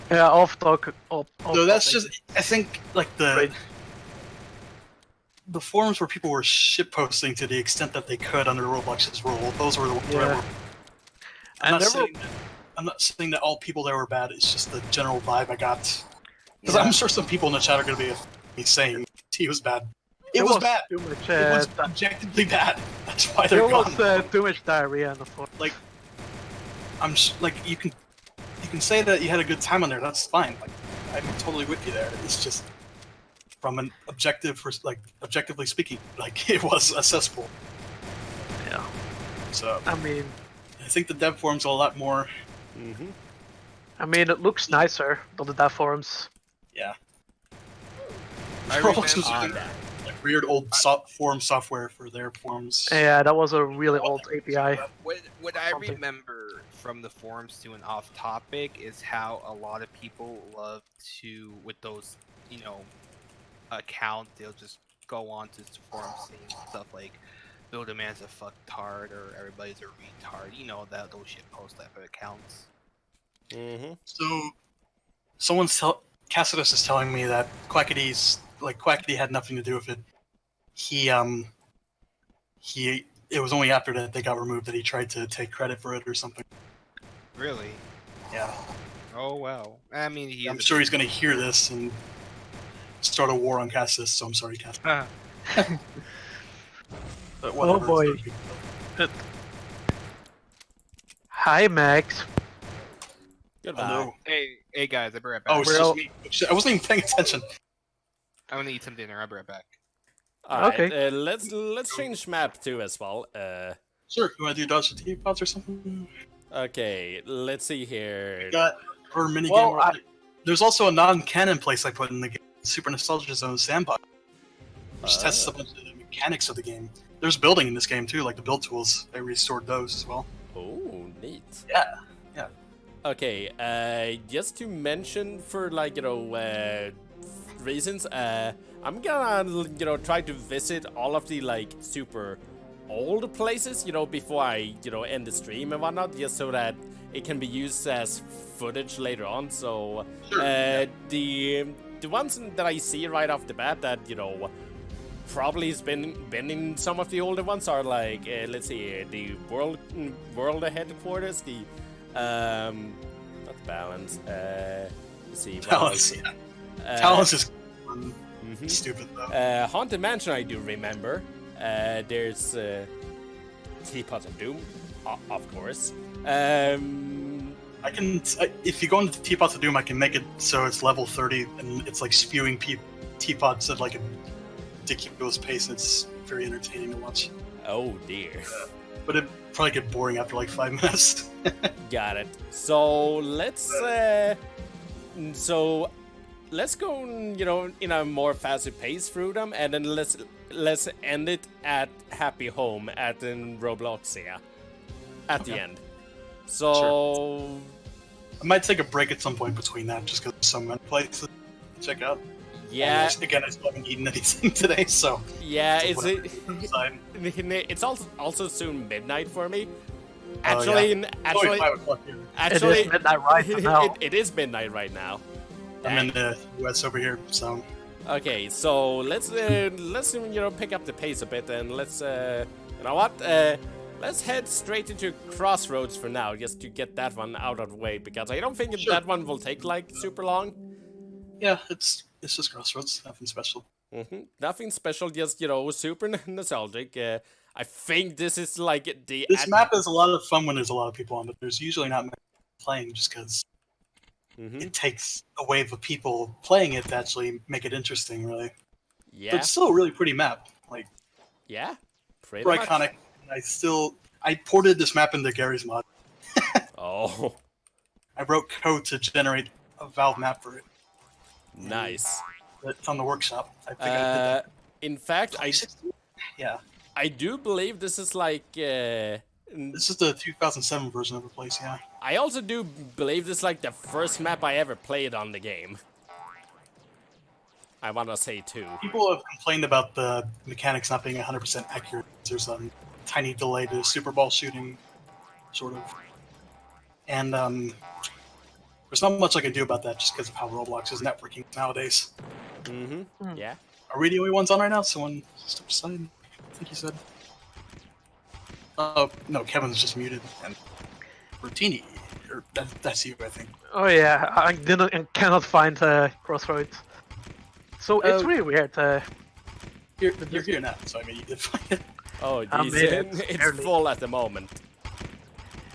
Yeah, off talk. So that's just, I think, like Right. the forums where people were shitposting to the extent that they could under Roblox's rule. Those were the ones where Yeah. were. And there were- I'm not saying that all people there were bad. It's just the general vibe I got. Because I'm sure some people in the chat are going to be saying he was bad. It was bad. Too much. It was objectively bad. That's why they're There gone. was too much diarrhea in the forum. Like, like you can say that you had a good time on there. That's fine. Like, I'm totally with you there. It's just from an objectively speaking, like it was a cesspool. Yeah. So I mean, I think the dev forums are a lot more. it looks nicer than the dev forums. Yeah. I Roblox was remember- using, like, weird old forum software for their forums. Yeah, that was a really old API. What I Something. remember from the forums to an off topic is how a lot of people love to, with those, accounts, they'll just go on to forums saying stuff like, Builder Man's a fucktard or everybody's a retard. You know, those shit post type of accounts. So, Cassidus is telling me that Quackity had nothing to do with it. It was only after that they got removed that he tried to take credit for it or something. Really? Yeah. Oh wow. I mean, I'm sure he's going to hear this and start a war on Cassidus, so I'm sorry, Cassidus. But whatever, Oh, boy. it's no big deal. Hi, Max. Goodbye. Hello. Hey guys, I'll be right back. Oh, it's just me. Shit, I wasn't even paying attention. I'm gonna eat some dinner. I'll be right back. Alright, Okay. let's change map too as well. Sure, you want to do Dodge the TV pods or something? Okay, let's see here. Got her minigame. Well, There's also a non-canon place I put in the game, Super Nostalgia Zone Sandbox, which tests a bunch of the mechanics of the game. There's building in this game too, like the build tools. I restored those as well. Oh, neat. Yeah. Okay, just to mention for reasons, I'm gonna try to visit all of the super old places, before I end the stream and whatnot, just so that it can be used as footage later on. So Sure. the ones that I see right off the bat that probably has been in some of the older ones are let's see, the world headquarters, the not balance. Let's see. Talents, yeah. Talents is. Stupid though. Haunted Mansion, I do remember. There's Teapots of Doom, of course. If you go into Teapots of Doom, I can make it so it's level 30 and it's like spewing teapots at like a ridiculous pace. It's very entertaining to watch. Oh dear. But it probably get boring after like 5 minutes. Got it. So let's go, you know, in a more faster pace through them, and then let's end it at Happy Home at Robloxia at the end. So Sure. I might take a break at some point between that, just because there's so many places to check out. yeah, Again, I still haven't eaten anything today, so yeah, Fine. it's also soon midnight for me. Oh, Actually, yeah. It's only 5 o'clock here. actually, it is midnight right now. it is midnight right now. I'm in the US over here, so Okay, so let's you know, pick up the pace a bit, and let's you know what, let's head straight into Crossroads for now, just to get that one out of the way, because I don't think Sure. that one will take like super long. yeah, it's just Crossroads, nothing special. Nothing special, just, you know, super nostalgic. I think this is like the This map is a lot of fun when there's a lot of people on it. There's usually not many playing, just because it takes a wave of people playing it to actually make it interesting, really. But yeah, it's still a really pretty map, like yeah, pretty super much. iconic. I ported this map into Gary's mod. Oh, I wrote code to generate a Valve map for it. nice. It's on the workshop. I think I did that. In fact, Yeah, I do believe this is like. this is the 2007 version of the place. Yeah. I also do believe this is like the first map I ever played on the game. I wanna say too. People have complained about the mechanics not being 100% accurate. There's a tiny delay to Super Ball shooting, sort of. And there's not much I can do about that just because of how Roblox is networking nowadays. Yeah. Are we the only ones on right now? Someone stepped aside, I think he said. Oh, no, Kevin's just muted. And Bertini, or that's you, I think. Oh yeah, I cannot find Crossroads. So it's really weird. You're here now, so I mean, you did find it. Oh, I geez. made it, It's barely. full at the moment.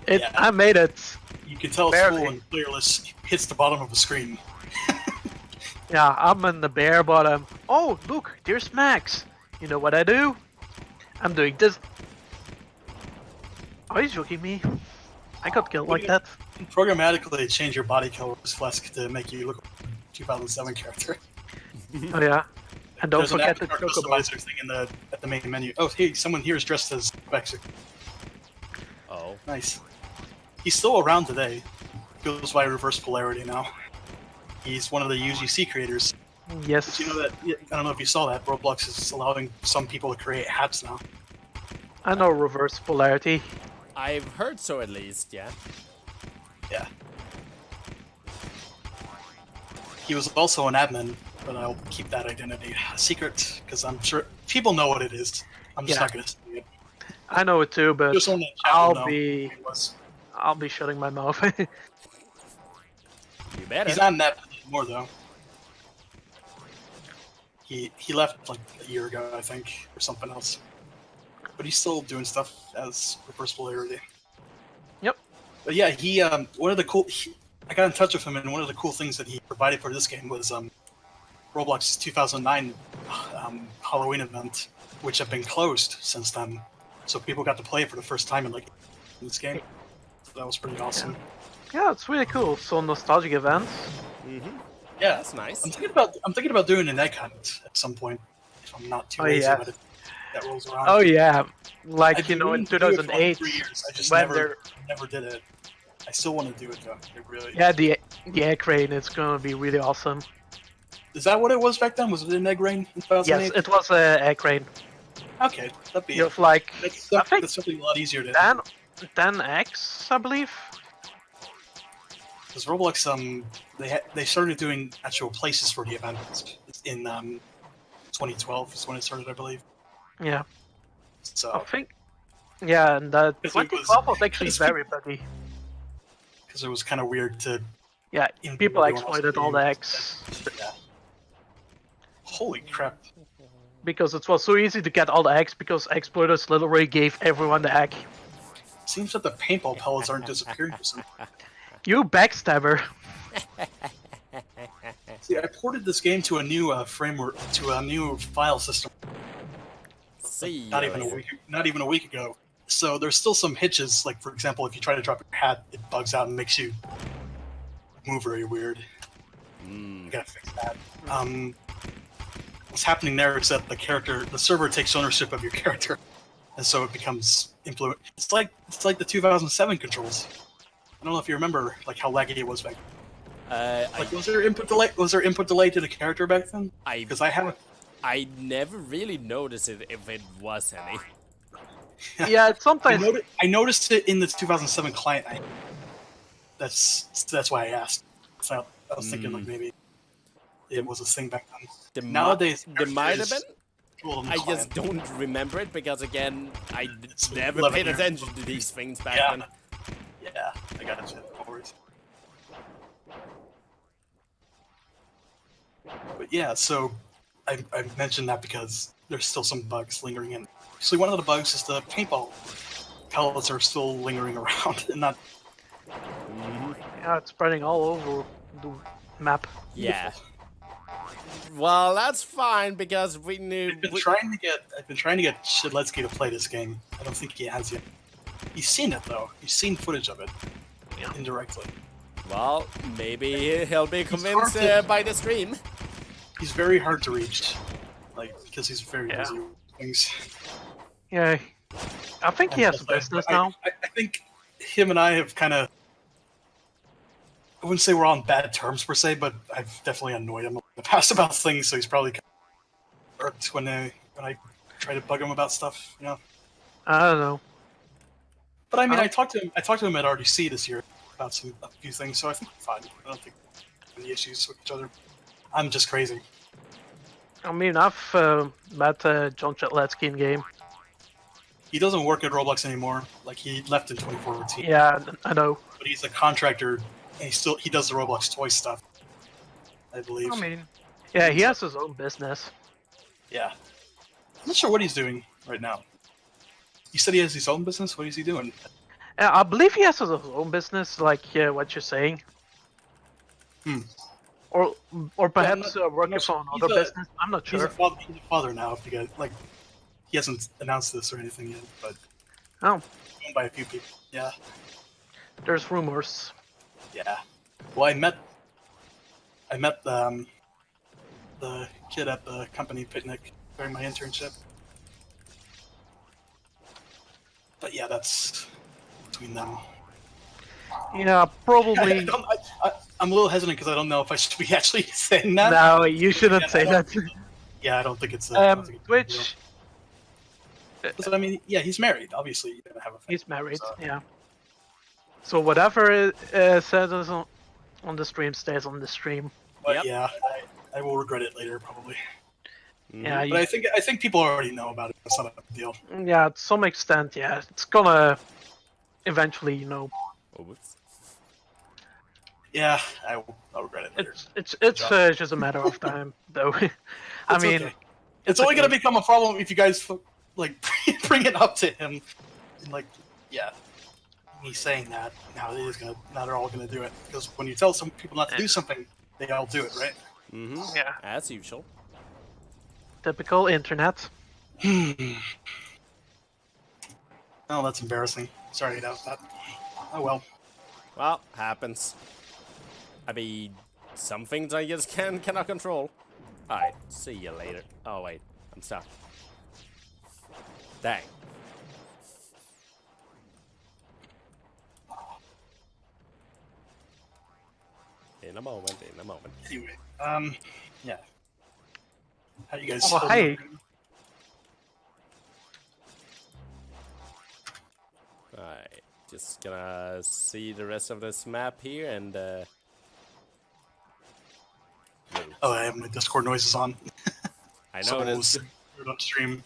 Yeah. I made it. You can tell it's Barely. full and clearless. Hits the bottom of the screen. Yeah, I'm in the bare bottom. Oh, look, there's Max. You know what I do? I'm doing this. Are you joking me? I got killed like that. You can programmatically change your body color as Flesk to make you look like a 2007 character. Oh yeah. And don't There's an forget the avatar chocobo. customizer thing at the main menu. Oh, hey, someone here is dressed as Mexican. Oh. Nice. He's still around today. Goes by reverse polarity now. He's one of the UGC creators. Yes. But you know that? I don't know if you saw that. Roblox is allowing some people to create hats now. I know reverse polarity. I've heard so at least, yeah. Yeah. He was also an admin, but I'll keep that identity a secret because I'm sure people know what it is. I'm just Yeah. not gonna say it. I know it too, but Just someone in the chat will I'll know be who it was. I'll be shutting my mouth. You better. He's not in that anymore though. He left like a year ago, I think, or something else. But he's still doing stuff as reverse polarity. Yep. But yeah, he one of the cool. I got in touch with him, and one of the cool things that he provided for this game was Roblox's 2009 Halloween event, which have been closed since then. So people got to play it for the first time in this game. So that was pretty awesome. Yeah, it's really cool. So nostalgic events. Yeah, That's nice. I'm thinking about doing an egg hunt at some point if I'm not too Oh, lazy yeah. about it. That rolls around. Oh yeah, like I've you been know in meaning to do it for, 2008 3 years. I just when never did it. I still want to do it though. It really. yeah the egg rain is gonna be really awesome. Is that what it was back then? Was it an egg rain in 2008? Yes, it was a egg rain. Okay, that'd be. You have like That's I think something a lot easier to. 10 eggs, I believe. Because Roblox, they started doing actual places for the event in 2012 is when it started, I believe. Yeah, I So think. Yeah, and that Because it 2012 was actually because very buggy. because it was kind of weird to. Yeah, in people everyone else's exploited all the game. eggs. Yeah. Holy crap! Because it was so easy to get all the eggs because exploiters literally gave everyone the egg. Seems that the paintball pellets aren't disappearing for some. You backstabber. See, I ported this game to a new framework, to a new file system. See Not ya even a later. week. Not even a week ago. So there's still some hitches. Like for example, if you try to drop your hat, it bugs out and makes you move very weird. I gotta fix that. What's happening there is that the server takes ownership of your character, and so it becomes influent. It's like the 2007 controls. I don't know if you remember like how laggy it was back. Like, was there input delay? Was there input delay to the character back then? Because I haven't. I never really noticed it if it was any. Yeah, it's sometimes. I noticed it in the 2007 client. That's why I asked. So I was thinking like maybe it was a thing back then. Nowadays, there might have been. Well, I just don't remember it because again, I never 11 paid years attention ago. to these things back Yeah. then. Yeah, I got you. No worries. But yeah, so I mentioned that because there's still some bugs lingering in. Actually, one of the bugs is the paintball pellets are still lingering around and not. Yeah, it's spreading all over the map. Yeah. Well, that's fine because we knew. I've been trying to get Shidletsky to play this game. I don't think he has yet. He's seen it though. He's seen footage of it indirectly. Well, maybe he'll be convinced hard to- by the stream. He's very hard to reach, like because he's very Yeah. busy with things. Yeah, I think he has a business now. I think him and I have kind of. I wouldn't say we're on bad terms per se, but I've definitely annoyed him in the past about things, so he's probably kind of irked when I try to bug him about stuff, you know. I don't know. But I mean, I talked to him at RDC this year about a few things, so I think we're fine. I don't think any issues with each other. I'm just crazy. I mean, I've met John Chetletsky in game. He doesn't work at Roblox anymore. Like he left in 2014. Yeah, I know. But he's a contractor, and he does the Roblox toy stuff. I believe. I mean, yeah, he has his own business. Yeah. I'm not sure what he's doing right now. You said he has his own business? What is he doing? I believe he has his own business, like what you're saying. Or perhaps working for another business. I'm not He's sure. he's a father now, if you guys, like, he hasn't announced this or anything yet, but Oh, he's owned by a few people. Yeah. there's rumors. Yeah. Well, I met the kid at the company picnic during my internship. But yeah, that's between them. Yeah, probably. I'm a little hesitant because I don't know if I should be actually saying that. No, you shouldn't Yeah, say I that. Yeah, I don't think it's. I don't think it's a big deal. Twitch, But I mean, yeah, he's married. Obviously, you're gonna have a family, he's married. so- Yeah. So whatever says on the stream stays on the stream. But Yep. yeah, I will regret it later probably. Yeah, But I think people already know about it. It's not a big deal. yeah, to some extent, yeah, it's gonna eventually, Oops. Yeah, I'll regret it later. it's just a matter of time, though. I It's mean, okay. It's only gonna become a problem if you guys like bring it up to him. And, like, yeah, me saying that now they're all gonna do it because when you tell some people not to do something, they all do it, right? yeah, As usual. typical internet. Oh, that's embarrassing. Sorry about that. Oh well. Well, happens. I mean, some things I just cannot control. Alright, see you later. Oh wait, I'm stuck. Dang. In a moment, in a moment. Anyway, yeah. How you guys? Oh, holding hey. up? Alright, just gonna see the rest of this map here and Oh, I have my Discord noises on. I So noticed. we're on stream.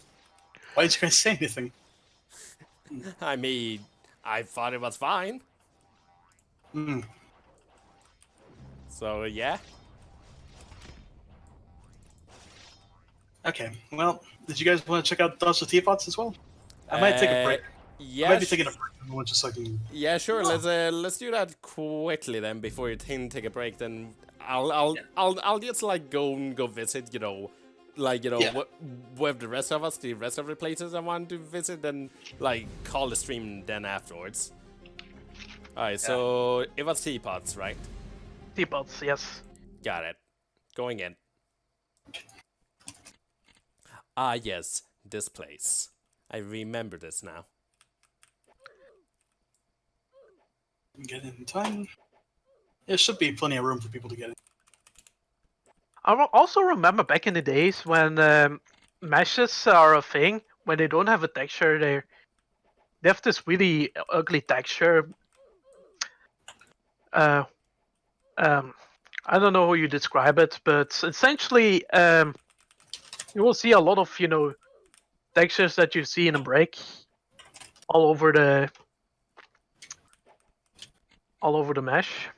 Why did you guys say anything? I mean, I thought it was fine. Hmm. So yeah. Okay. Well, did you guys want to check out Dodge the Teapots as well? I might take a break. Yeah. I might be taking a break in a moment just so I can. Yeah, sure. Let's do that quickly then before you take a break. Then I'll just like go visit. Yeah. With the rest of us, the rest of the places I want to visit, and like call the stream then afterwards. All right. So it was teapots, right? Teapots, yes. Got it. Going in. Ah, yes, this place. I remember this now. Get in time. There should be plenty of room for people to get in. Also remember back in the days when meshes are a thing, when they don't have a texture, they have this really ugly texture. I don't know how you describe it, but essentially, you will see a lot of textures that you see in a break all over the mesh.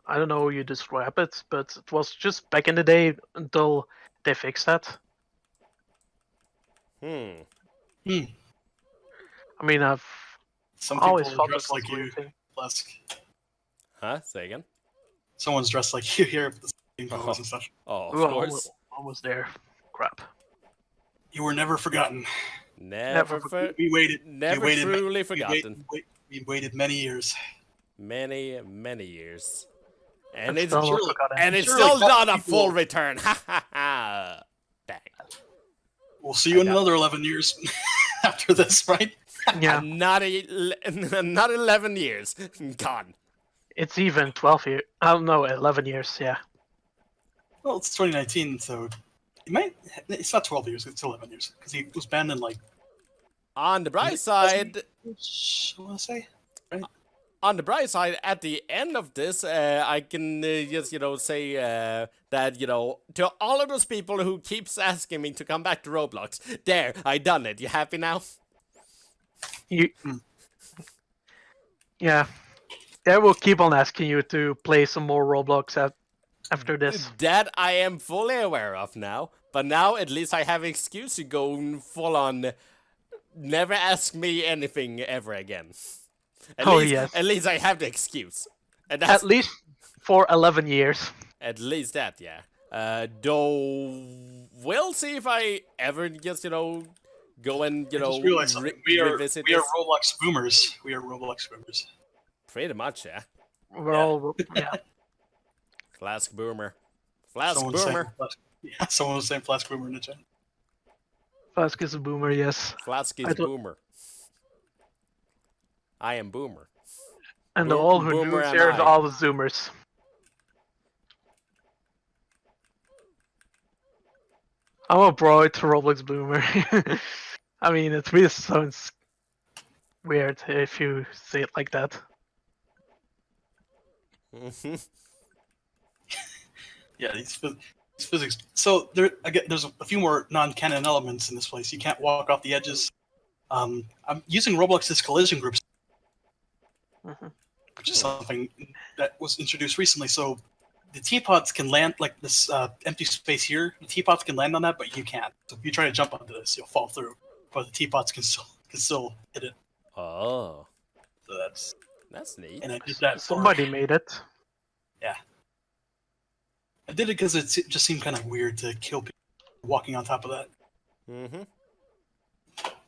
I don't know how you describe it, but it was just back in the day until they fixed that. Hmm. I mean, I've Some always people thought dressed this was like a weird you, thing. Flesk. Huh? Say again. Someone's dressed like you here with the same clothes and stuff. Oh, of Well, course. almost there. Crap. You were never forgotten. Never We waited. Never we waited, truly we forgotten. We waited many years. Many years. And I'm it's still not surely- forgotten. and it's surely still that not a people- full return. Ha ha ha. Dang. We'll see you in got- another 11 years after this, right? Yeah, Not 11 years. Gone. it's even 12 years. I don't know, 11 years. Yeah. Well, it's 2019, so it might. It's not 12 years. It's 11 years because he was banned in like. On the bright side, I want to say. on the bright side, at the end of this, I can just say that to all of those people who keeps asking me to come back to Roblox, there, I done it. You happy now? Yeah. They will keep on asking you to play some more Roblox after this. That I am fully aware of now. But now at least I have an excuse to go full on. Never ask me anything ever again. Yes. At least I have the excuse. And that's At least for 11 years. at least that, yeah. Though we'll see if I ever just go and I just realized something. We are revisit we are this. Roblox boomers. We are Roblox boomers. Pretty much, yeah. We're all, yeah. Flask boomer. Flask Someone was saying boomer. Flask- Yeah, someone was saying Flask boomer in the chat. Flesk is a boomer, yes. Flask I is don't- boomer. I am boomer. And Boom- all who boomer knew am here I. are all the Zoomers. I'm a broad Roblox boomer. I mean, it really sounds weird if you say it like that. Yeah, these physics. So there's a few more non-canon elements in this place. You can't walk off the edges. I'm using Roblox's collision groups, Mhm. which is something that was introduced recently. So the teapots can land like this empty space here. The teapots can land on that, but you can't. So if you try to jump onto this, you'll fall through. But the teapots can still hit it. Oh, So that's neat. and I did that. Somebody made it. I did it because it just seemed kind of weird to kill people walking on top of that. Mm-hmm.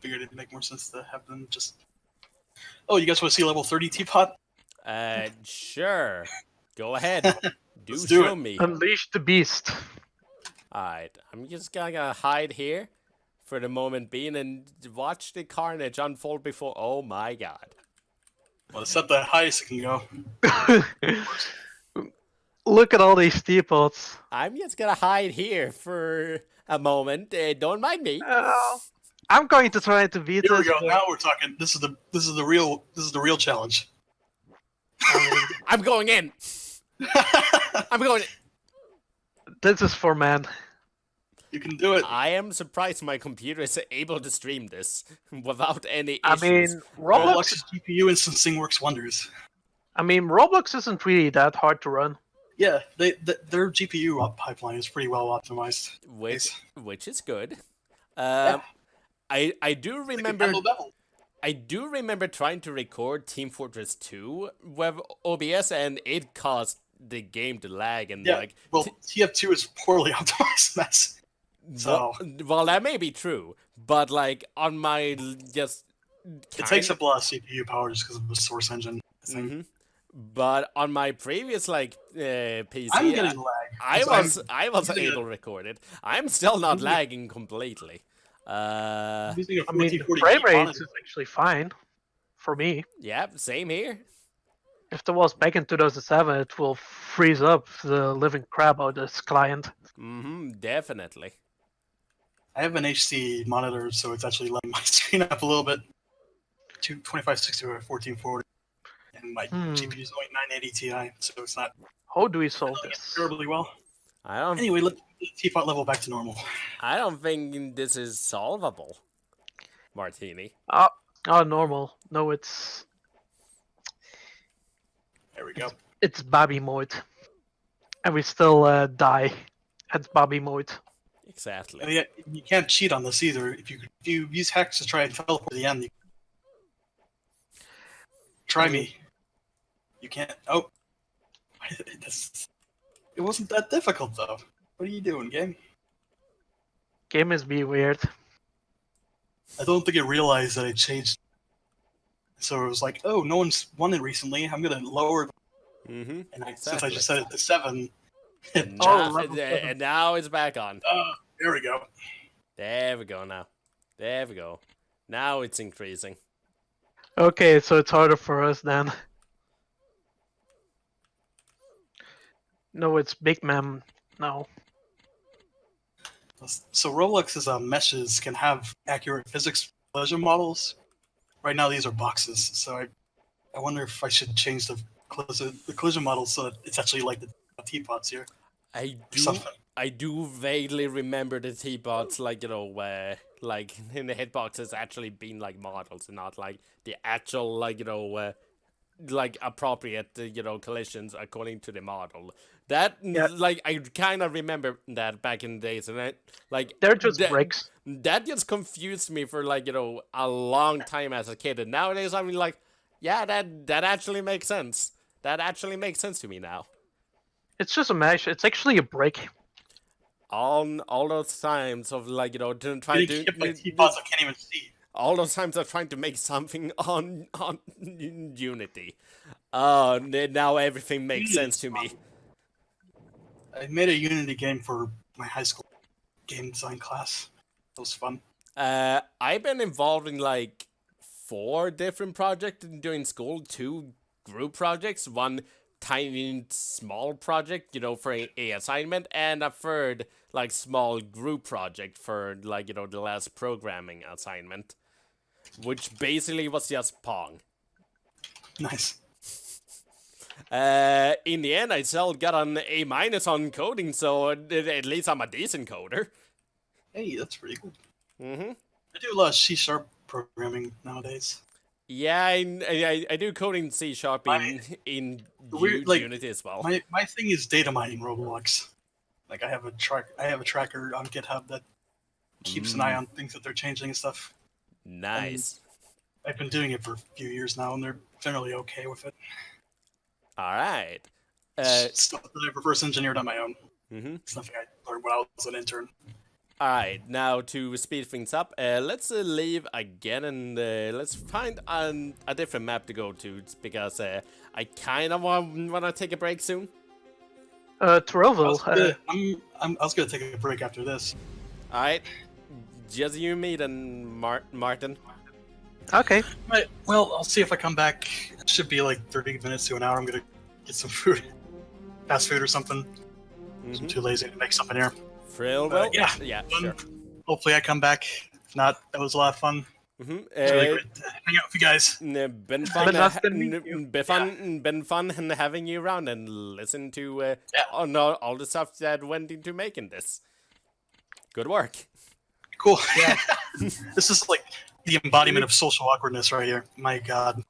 Figured it'd make more sense to have them just. Oh, you guys want to see level 30 teapot? Sure. Go ahead. Let's do show it. me. Unleash the beast. Alright, I'm just gonna hide here for the moment being and watch the carnage unfold before. Oh my god. Well, it's at the highest it can go. Look at all these teapots. I'm just gonna hide here for a moment. Don't mind me. I'm going to try to beat Here we this. go. Now we're talking. This is the real challenge. I'm going in. I'm going in. This is for man. You can do it. I am surprised my computer is able to stream this without any I issues. mean, Roblox. Roblox's GPU instancing works wonders. I mean, Roblox isn't really that hard to run. Yeah, their GPU pipeline is pretty well optimized. Which is good. I do remember. Devil. I do remember trying to record Team Fortress 2 with OBS, and it caused the game to lag and Yeah, like. well, TF2 is poorly optimized mess. So Well, that may be true, but like on my just. it takes up a lot of CPU power just because of the source engine. Mm-hmm. But on my previous PC, I'm getting lag. I was using able to record it. I'm still not lagging completely. I'm using a I mean, 1440 frame rate monitor. is actually fine for me. Yeah, same here. If there was back in 2007, it will freeze up the living crap out of this client. Mm-hmm, definitely. I have an HD monitor, so it's actually letting my screen up a little bit. 2560 or 1440. And my GPU is only 980 Ti, so it's not How do we solve this? terribly well. I don't. Anyway, let's get the teapot level back to normal. I don't think this is solvable, Martini. Oh, normal. No, it's There we go. it's Babi mode, and we still die at Babi mode. Exactly. And yet, you can't cheat on this either. If you use hacks to try and teleport to the end, try me. You can't. Oh, it wasn't that difficult though. What are you doing, game? Game is be weird. I don't think it realized that it changed. So it was like, oh, no one's won it recently. I'm gonna lower. Mm-hmm. And since I just set it to 7, And Oh, now, level and now it's back on. there we go. There we go now. There we go. Now it's increasing. Okay, so it's harder for us then. No, it's Big Mem now. So Roblox's meshes can have accurate physics collision models. Right now, these are boxes. So I wonder if I should change the collision models so that it's actually like the teapots here. I do vaguely remember the T-bots, like, you know, where, like, in the hitboxes actually being, like, models and not, like, the actual, like, you know, like, appropriate, you know, collisions according to the model. That, like, I kind of remember that back in the days, and I, like... They're just bricks. That just confused me for, like, you know, a long time as a kid, and nowadays I'm like, yeah, that actually makes sense. That actually makes sense to me now. It's just a mesh. It's actually a brick. All those times of, like, you know, trying Getting hit by teapots I can't even see. all those times of trying to make something on Unity. Now everything makes sense to me. I made a Unity game for my high school game design class. It was fun. I've been involved in like 4 different projects during school, 2 group projects, 1 tiny small project, you know, for a assignment, and a 3rd like small group project for, like, you know, the last programming assignment, which basically was just Pong. Nice. In the end, I still got an A- on coding, so at least I'm a decent coder. Hey, that's pretty good. Mm-hmm. I do a lot of C# programming nowadays. Yeah, I do coding in C# in Unity as well. My thing is data mining Roblox. Like I have a tracker on GitHub that keeps an eye on things that they're changing and stuff. Nice. I've been doing it for a few years now, and they're generally okay with it. All right. Stuff that I reverse engineered on my own. Mm-hmm. It's nothing I learned when I was an intern. All right, now to speed things up, let's leave again and let's find a different map to go to, because I kind of want to take a break soon. Terrellville. I was gonna take a break after this. All right, just you, me, then Martin. Okay. Right, well, I'll see if I come back. It should be like 30 minutes to an hour. I'm gonna get some food, fast food or something. I'm too lazy to make something here. Well, yeah, fun. sure. Hopefully I come back. If not, that was a lot of fun. Mm-hmm. It's really great to hang out with you guys. Been fun and having you around and listen to all the stuff that went into making this. Good work. Cool. Yeah. This is like the embodiment of social awkwardness right here. My God.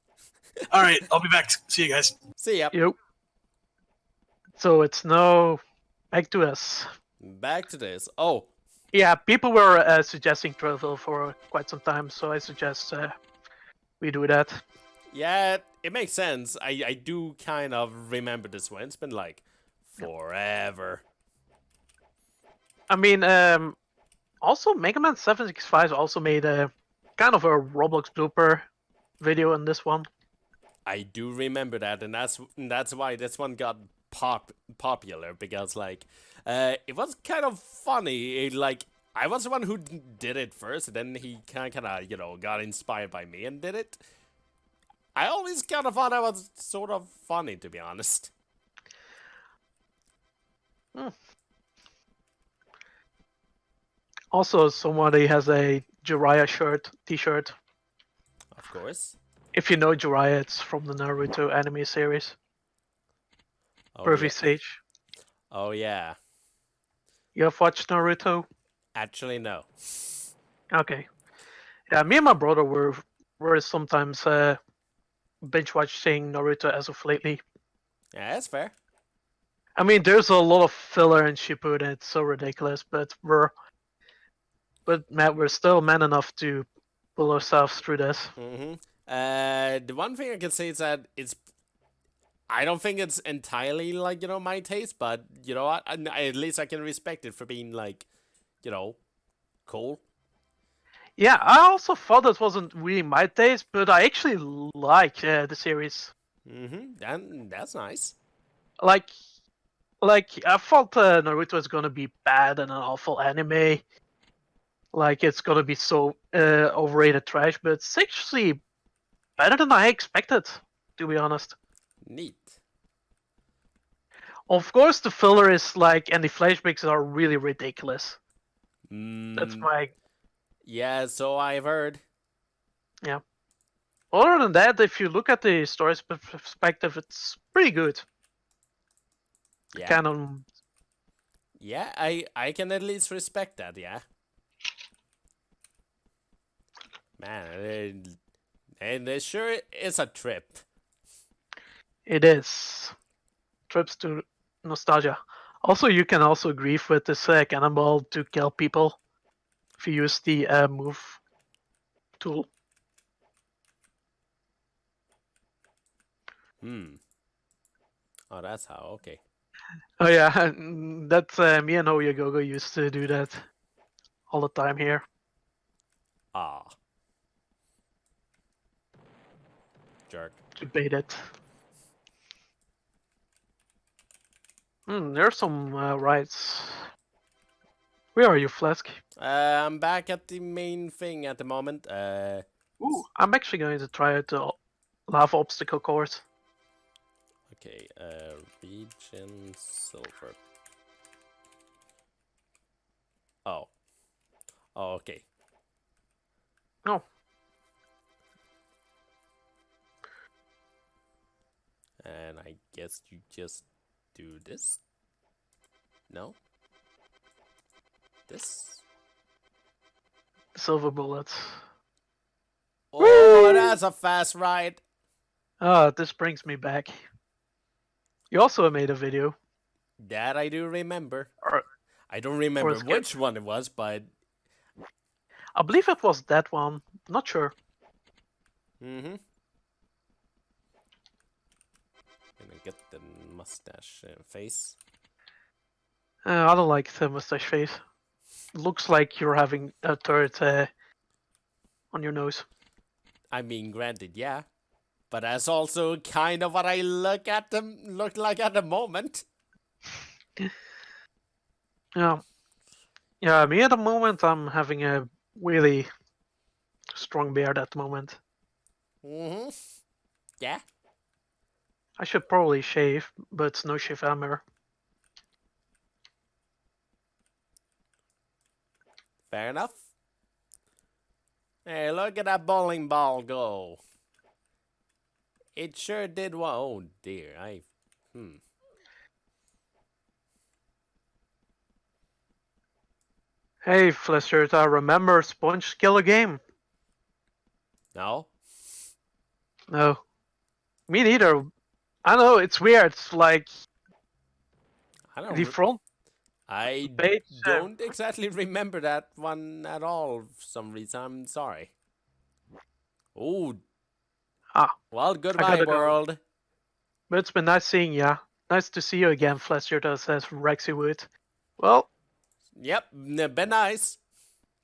All right, I'll be back. See you guys. See ya. Yep. So it's now back to us. Back to this. Oh. Yeah, people were suggesting Treville for quite some time, so I suggest we do that. Yeah, it makes sense. I do kind of remember this one. It's been like forever. I mean, also Mega Man 765 also made a kind of a Roblox blooper video in this one. I do remember that, and that's why this one got popular, because like it was kind of funny. Like I was the one who did it first, and then he kind of got inspired by me and did it. I always kind of thought that was sort of funny, to be honest. Also, somebody has a Jiraiya t-shirt. Of course. If you know Jiraiya, it's from the Naruto anime series. Oh, Perfect Sage. Oh yeah. You have watched Naruto? Actually, no. Okay. Yeah, me and my brother were sometimes binge watching Naruto as of lately. Yeah, that's fair. I mean, there's a lot of filler in Shippuden. It's so ridiculous, but we're still man enough to pull ourselves through this. The one thing I can say is that I don't think it's entirely like my taste, but you know what? At least I can respect it for being like, cool. Yeah, I also thought it wasn't really my taste, but I actually like the series. And that's nice. Like I thought Naruto was gonna be bad and an awful anime. Like it's gonna be so overrated trash, but it's actually better than I expected, to be honest. Neat. Of course, the filler is like, and the flashbacks are really ridiculous. That's my. Yeah, so I've heard. Yeah. Other than that, if you look at the story's perspective, it's pretty good. Yeah. Canon. Yeah, I can at least respect that. Yeah. Man, and it sure is a trip. It is. Trips to nostalgia. Also, you can also grieve with this cannonball to kill people if you use the move tool. Oh, that's how. Okay. Oh yeah, that's me and Oyagogo used to do that all the time here. Ah. Jerk. To bait it. There's some rights. Where are you, Flesk? I'm back at the main thing at the moment. Ooh, I'm actually going to try the lava obstacle course. Okay, region silver. Oh. Oh, okay. Oh. And I guess you just do this? No? This? Silver bullets. Oh, that's a fast ride. Ah, this brings me back. You also made a video. That I do remember. Or, I don't remember which one it was, but... I believe it was that one. Not sure. Gonna get the mustache face. I don't like the mustache face. Looks like you're having a turret on your nose. I mean, granted, yeah. But that's also kind of what I look like at the moment. Yeah. Yeah, me at the moment, I'm having a really strong beard at the moment. Yeah. I should probably shave, but no shave hammer. Fair enough. Hey, look at that bowling ball go. It sure did one. Oh dear, Hey, Fleskhjerta, remember Sponge Kill a Game? No? No. Me neither. I know, it's weird. It's like I don't the front I Page, don't exactly remember that one at all for some reason. I'm sorry. Oh, well, goodbye, gotta go. world. But it's been nice seeing ya. Nice to see you again, Fleskhjerta, says Rexy Wood. Well, Yep, been nice.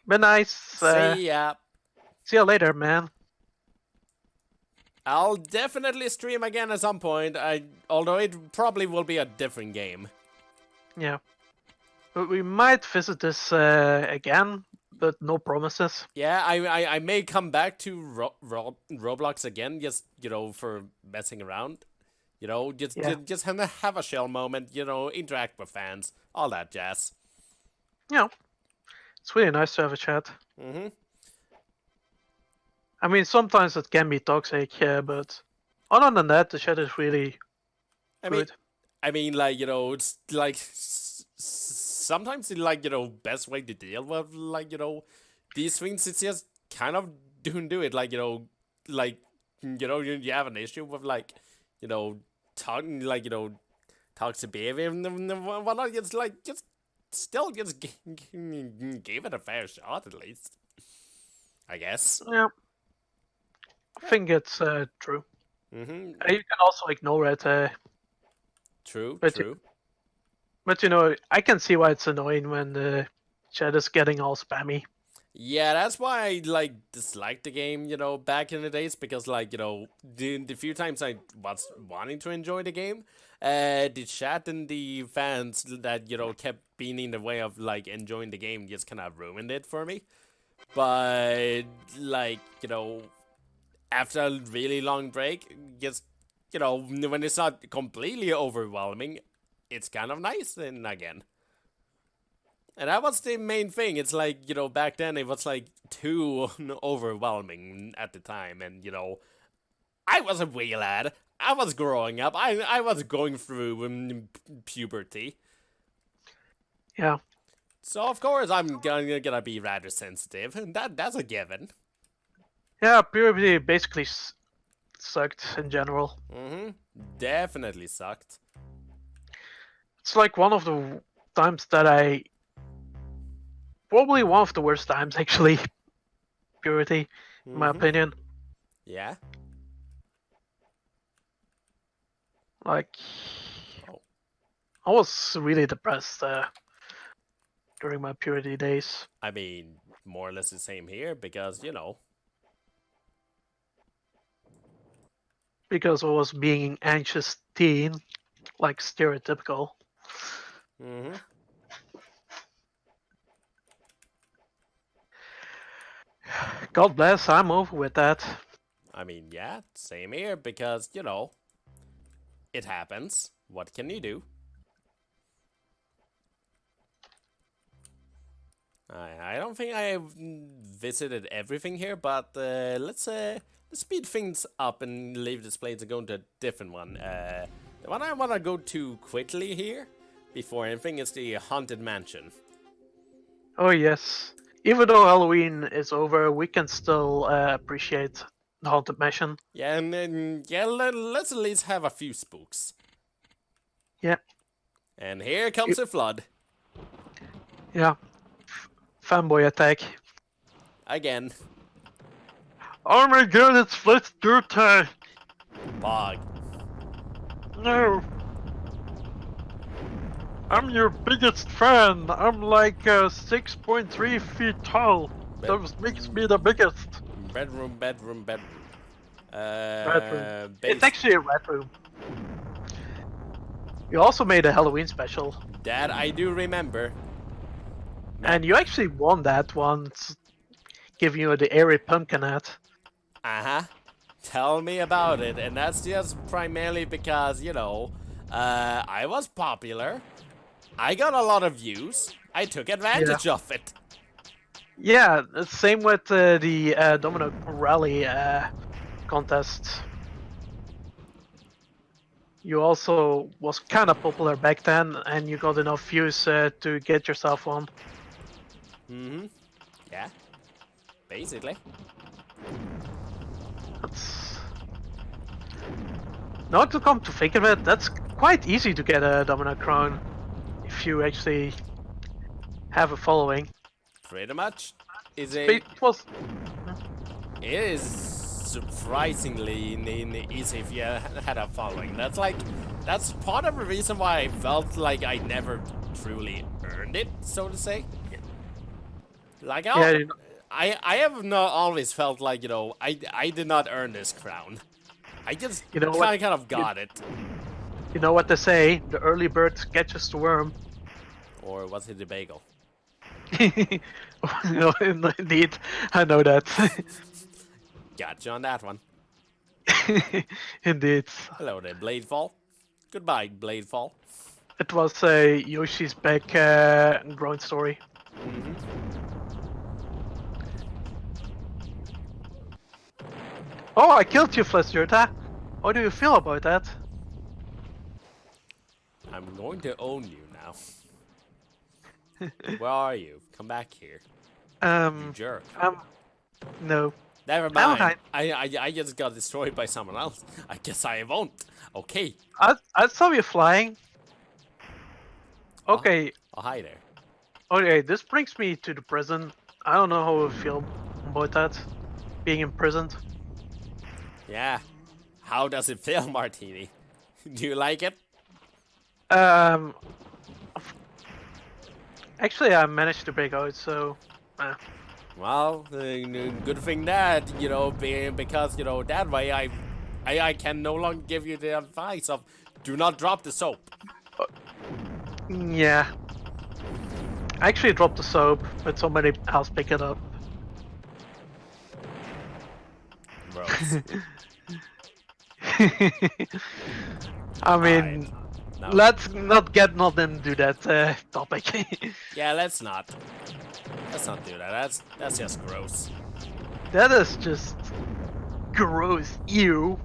been nice. See ya. See you later, man. I'll definitely stream again at some point. Although it probably will be a different game. Yeah. But we might visit this again, but no promises. Yeah, I may come back to Roblox again, just for messing around. Just have a shell moment. Interact with fans, all that jazz. Yeah. It's really nice to have a chat. Mm-hmm. I mean, sometimes it can be toxic, but other than that, the chat is really good. I mean, like, it's like sometimes the best way to deal with these things. It's just kind of don't do it. Like, you have an issue with talking toxic behavior and whatnot. It's like just give it a fair shot at least. I guess. Yeah. I think it's true. Mm-hmm. You can also ignore it. True. But True. But I can see why it's annoying when the chat is getting all spammy. Yeah, that's why I disliked the game, back in the days, because the few times I was wanting to enjoy the game, the chat and the fans that kept being in the way of enjoying the game just kind of ruined it for me. But after a really long break, just when it's not completely overwhelming, it's kind of nice then again. And that was the main thing. It's back then it was too overwhelming at the time, and I was a wee lad. I was growing up. I was going through puberty. Yeah. So of course I'm gonna be rather sensitive, and that's a given. Yeah, puberty basically sucked in general. Mm-hmm. Definitely sucked. It's like one of the times that probably one of the worst times, actually. Puberty, in my opinion. Yeah. I was really depressed during my puberty days. I mean, more or less the same here, because, Because I was being an anxious teen, stereotypical. Mm-hmm. God bless, I'm over with that. I mean, yeah, same here, because, it happens. What can you do? I don't think I've visited everything here, but let's speed things up and leave this place and go into a different one. The one I want to go to quickly here, before anything, is the Haunted Mansion. Oh yes. Even though Halloween is over, we can still appreciate the Haunted Mansion. Yeah, and then, let's at least have a few spooks. Yeah. And here comes the flood. Yeah. Fanboy attack. Again. Oh my god, it's Fleskhjerta! Bog. No! I'm your biggest fan! I'm 6.3 feet tall! That makes me the biggest! Bedroom. Red room. It's actually a red room. You also made a Halloween special. That I do remember. And you actually won that once, giving you the airy pumpkin hat. Uh-huh. Tell me about it. And that's just primarily because, I was popular. I got a lot of views. I took advantage of it. Yeah, same with the Domino Rally contest. You also was kind of popular back then, and you got enough views to get yourself one. Mm-hmm. Yeah. Basically. Now to come to think of it, that's quite easy to get a Domino Crown if you actually have a following. Pretty much. It was It is surprisingly easy if you had a following. That's part of the reason why I felt like I never truly earned it, so to say. Like, yeah. I have not always felt like, I did not earn this crown. I just You know what? kind of got it. You know what they say? The early bird catches the worm. Or was it the bagel? No, indeed, I know that. Gotcha on that one. Indeed. Hello there, Bladefall. Goodbye, Bladefall. It was a Yoshi's Back grown story. Oh, I killed you, Fleskhjerta. How do you feel about that? I'm going to own you now. Where are you? Come back here. You jerk. No. Never I'm mind. I just got destroyed by someone else. I guess I won't. Okay. I saw you flying. Okay. Oh, hi there. Okay, this brings me to the prison. I don't know how I feel about that. Being imprisoned. Yeah. How does it feel, Martini? Do you like it? Actually, I managed to break out, so. Well, good thing that, because, that way I can no longer give you the advice of do not drop the soap. Yeah. I actually dropped the soap, but somebody else picked it up. Gross. I mean, No. let's not get into that topic. Yeah, let's not. Let's not do that. That's just gross. That is just gross. Ew.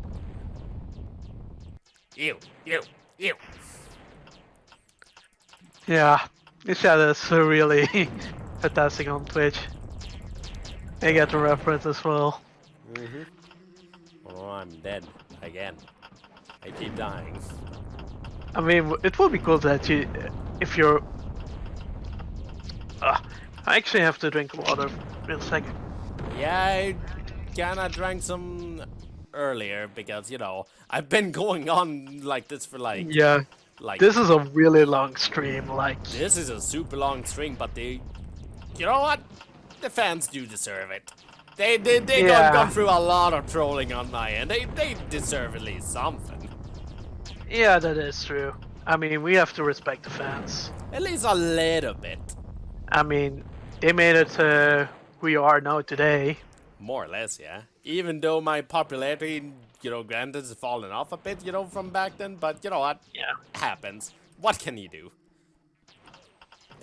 Ew, ew, ew. Yeah, this chat is really fantastic on Twitch. I get the reference as well. Oh, I'm dead again. I keep dying. I mean, it would be cool that you, if you're. I actually have to drink water real second. Yeah, I kinda drank some earlier because, I've been going on like this for Yeah, this is a really long stream. Like, this is a super long string, but you know what? The fans do deserve it. They Yeah. gone through a lot of trolling on my end. They deserve at least something. yeah, that is true. I mean, we have to respect the fans. At least a little bit. I mean, they made it to who you are now today. More or less, yeah. Even though my popularity, granted, has fallen off a bit, from back then, but you know what? Yeah. Happens. What can you do?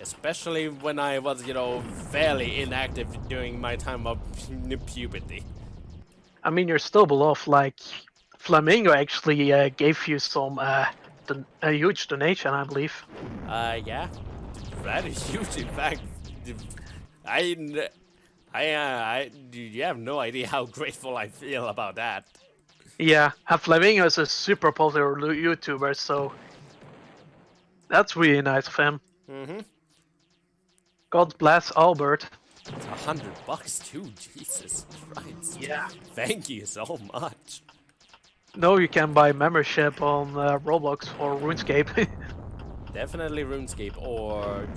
Especially when I was, fairly inactive during my time of puberty. I mean, you're still below. Like, Flamingo actually gave you some a huge donation, I believe. Yeah. That is huge, in fact. You have no idea how grateful I feel about that. Yeah, and Flamingo is a super popular YouTuber, so that's really nice of him. God bless Albert. It's $100 too, Jesus Christ. Yeah. Thank you so much. No, you can buy membership on Roblox or RuneScape. Definitely RuneScape or,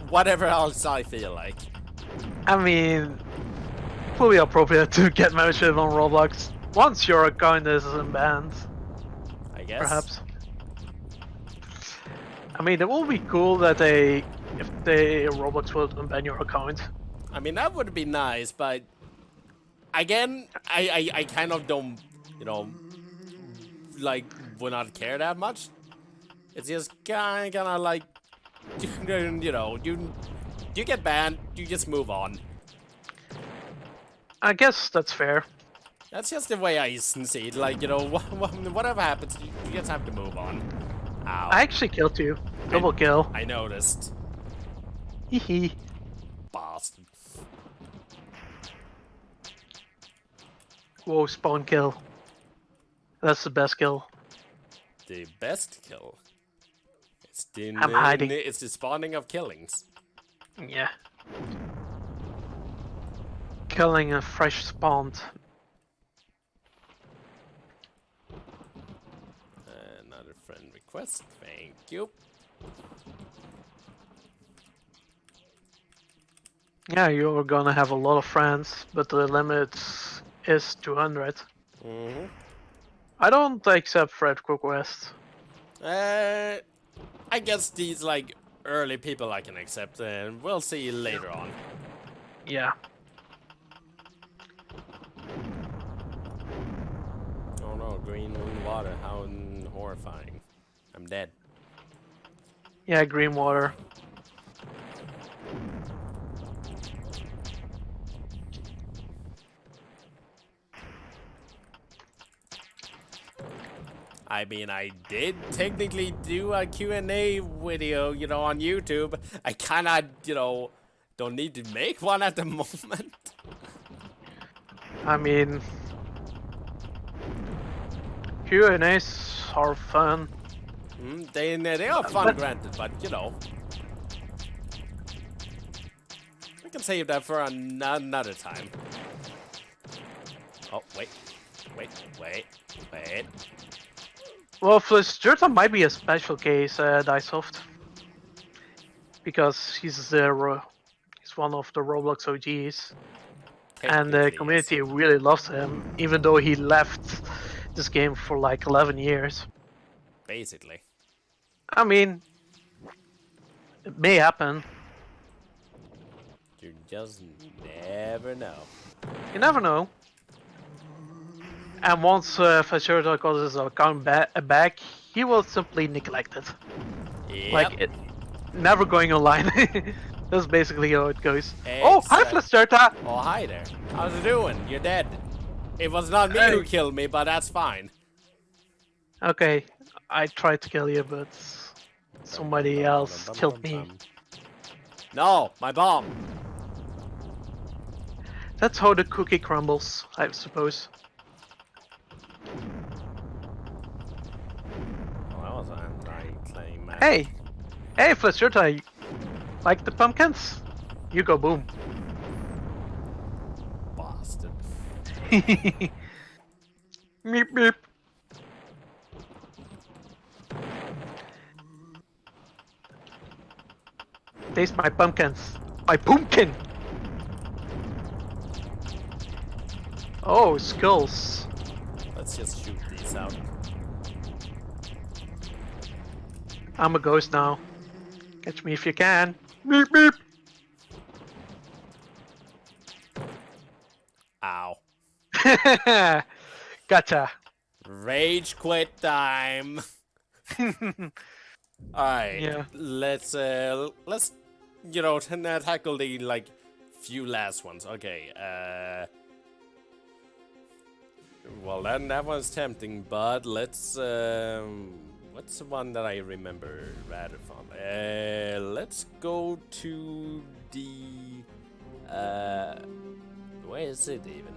whatever else I feel like. I mean, fully appropriate to get membership on Roblox once your account isn't banned, I guess. perhaps. I mean, it will be cool that if Roblox will unban your account. I mean, that would be nice, but again, I kind of don't, would not care that much. It's just kind of like, you get banned, you just move on. I guess that's fair. That's just the way I see it. Like, whatever happens, you just have to move on. Ow. I actually killed you. Double kill. I noticed. Hehe. Bastard. Whoa, spawn kill. That's the best kill. The best kill. It's the I'm hiding. It's the spawning of killings. Yeah. Killing a fresh spawned. Another friend request. Thank you. Yeah, you're gonna have a lot of friends, but the limit is 200. Mm-hmm. I don't accept friend requests. I guess these like early people I can accept, and we'll see later on. Yeah. Oh no, green water, how horrifying. I'm dead. Yeah, green water. I mean, I did technically do a Q&A video, you know, on YouTube. I kinda, you know, don't need to make one at the moment. I mean, Q&As are fun. They are fun, But- granted, but, you know. We can save that for another time. Oh, wait. Well, Fleskhjerta might be a special case, Dicesoft. Because he's one of the Roblox OGs. And the Technically, community yes. really loves him, even though he left this game for like 11 years. Basically. I mean, it may happen. You just never know. You never know. And once Fleskhjerta got his account back, he will simply neglect it. Yep. Like, it never going online. That's basically how it goes. Oh, hi Exact- Fleskhjerta! Oh, hi there. How's it doing? You're dead. It was not me who killed me, but that's fine. Okay, I tried to kill you, but somebody else killed me. No, my bomb. That's how the cookie crumbles, I suppose. Oh, that was anti-climactic. Hey! Hey, Fleskhjerta! Like the pumpkins? You go boom. Bastard. Meep meep. Taste my pumpkins. My pumpkin! Oh, skulls. Let's just shoot these out. I'm a ghost now. Catch me if you can. Meep meep. Ow. Gotcha. Rage quit time. Alright. Yeah. Let's you know tackle the like few last ones. Okay. Well, then that was tempting, but let's what's the one that I remember rather fondly? Let's go to the where is it even?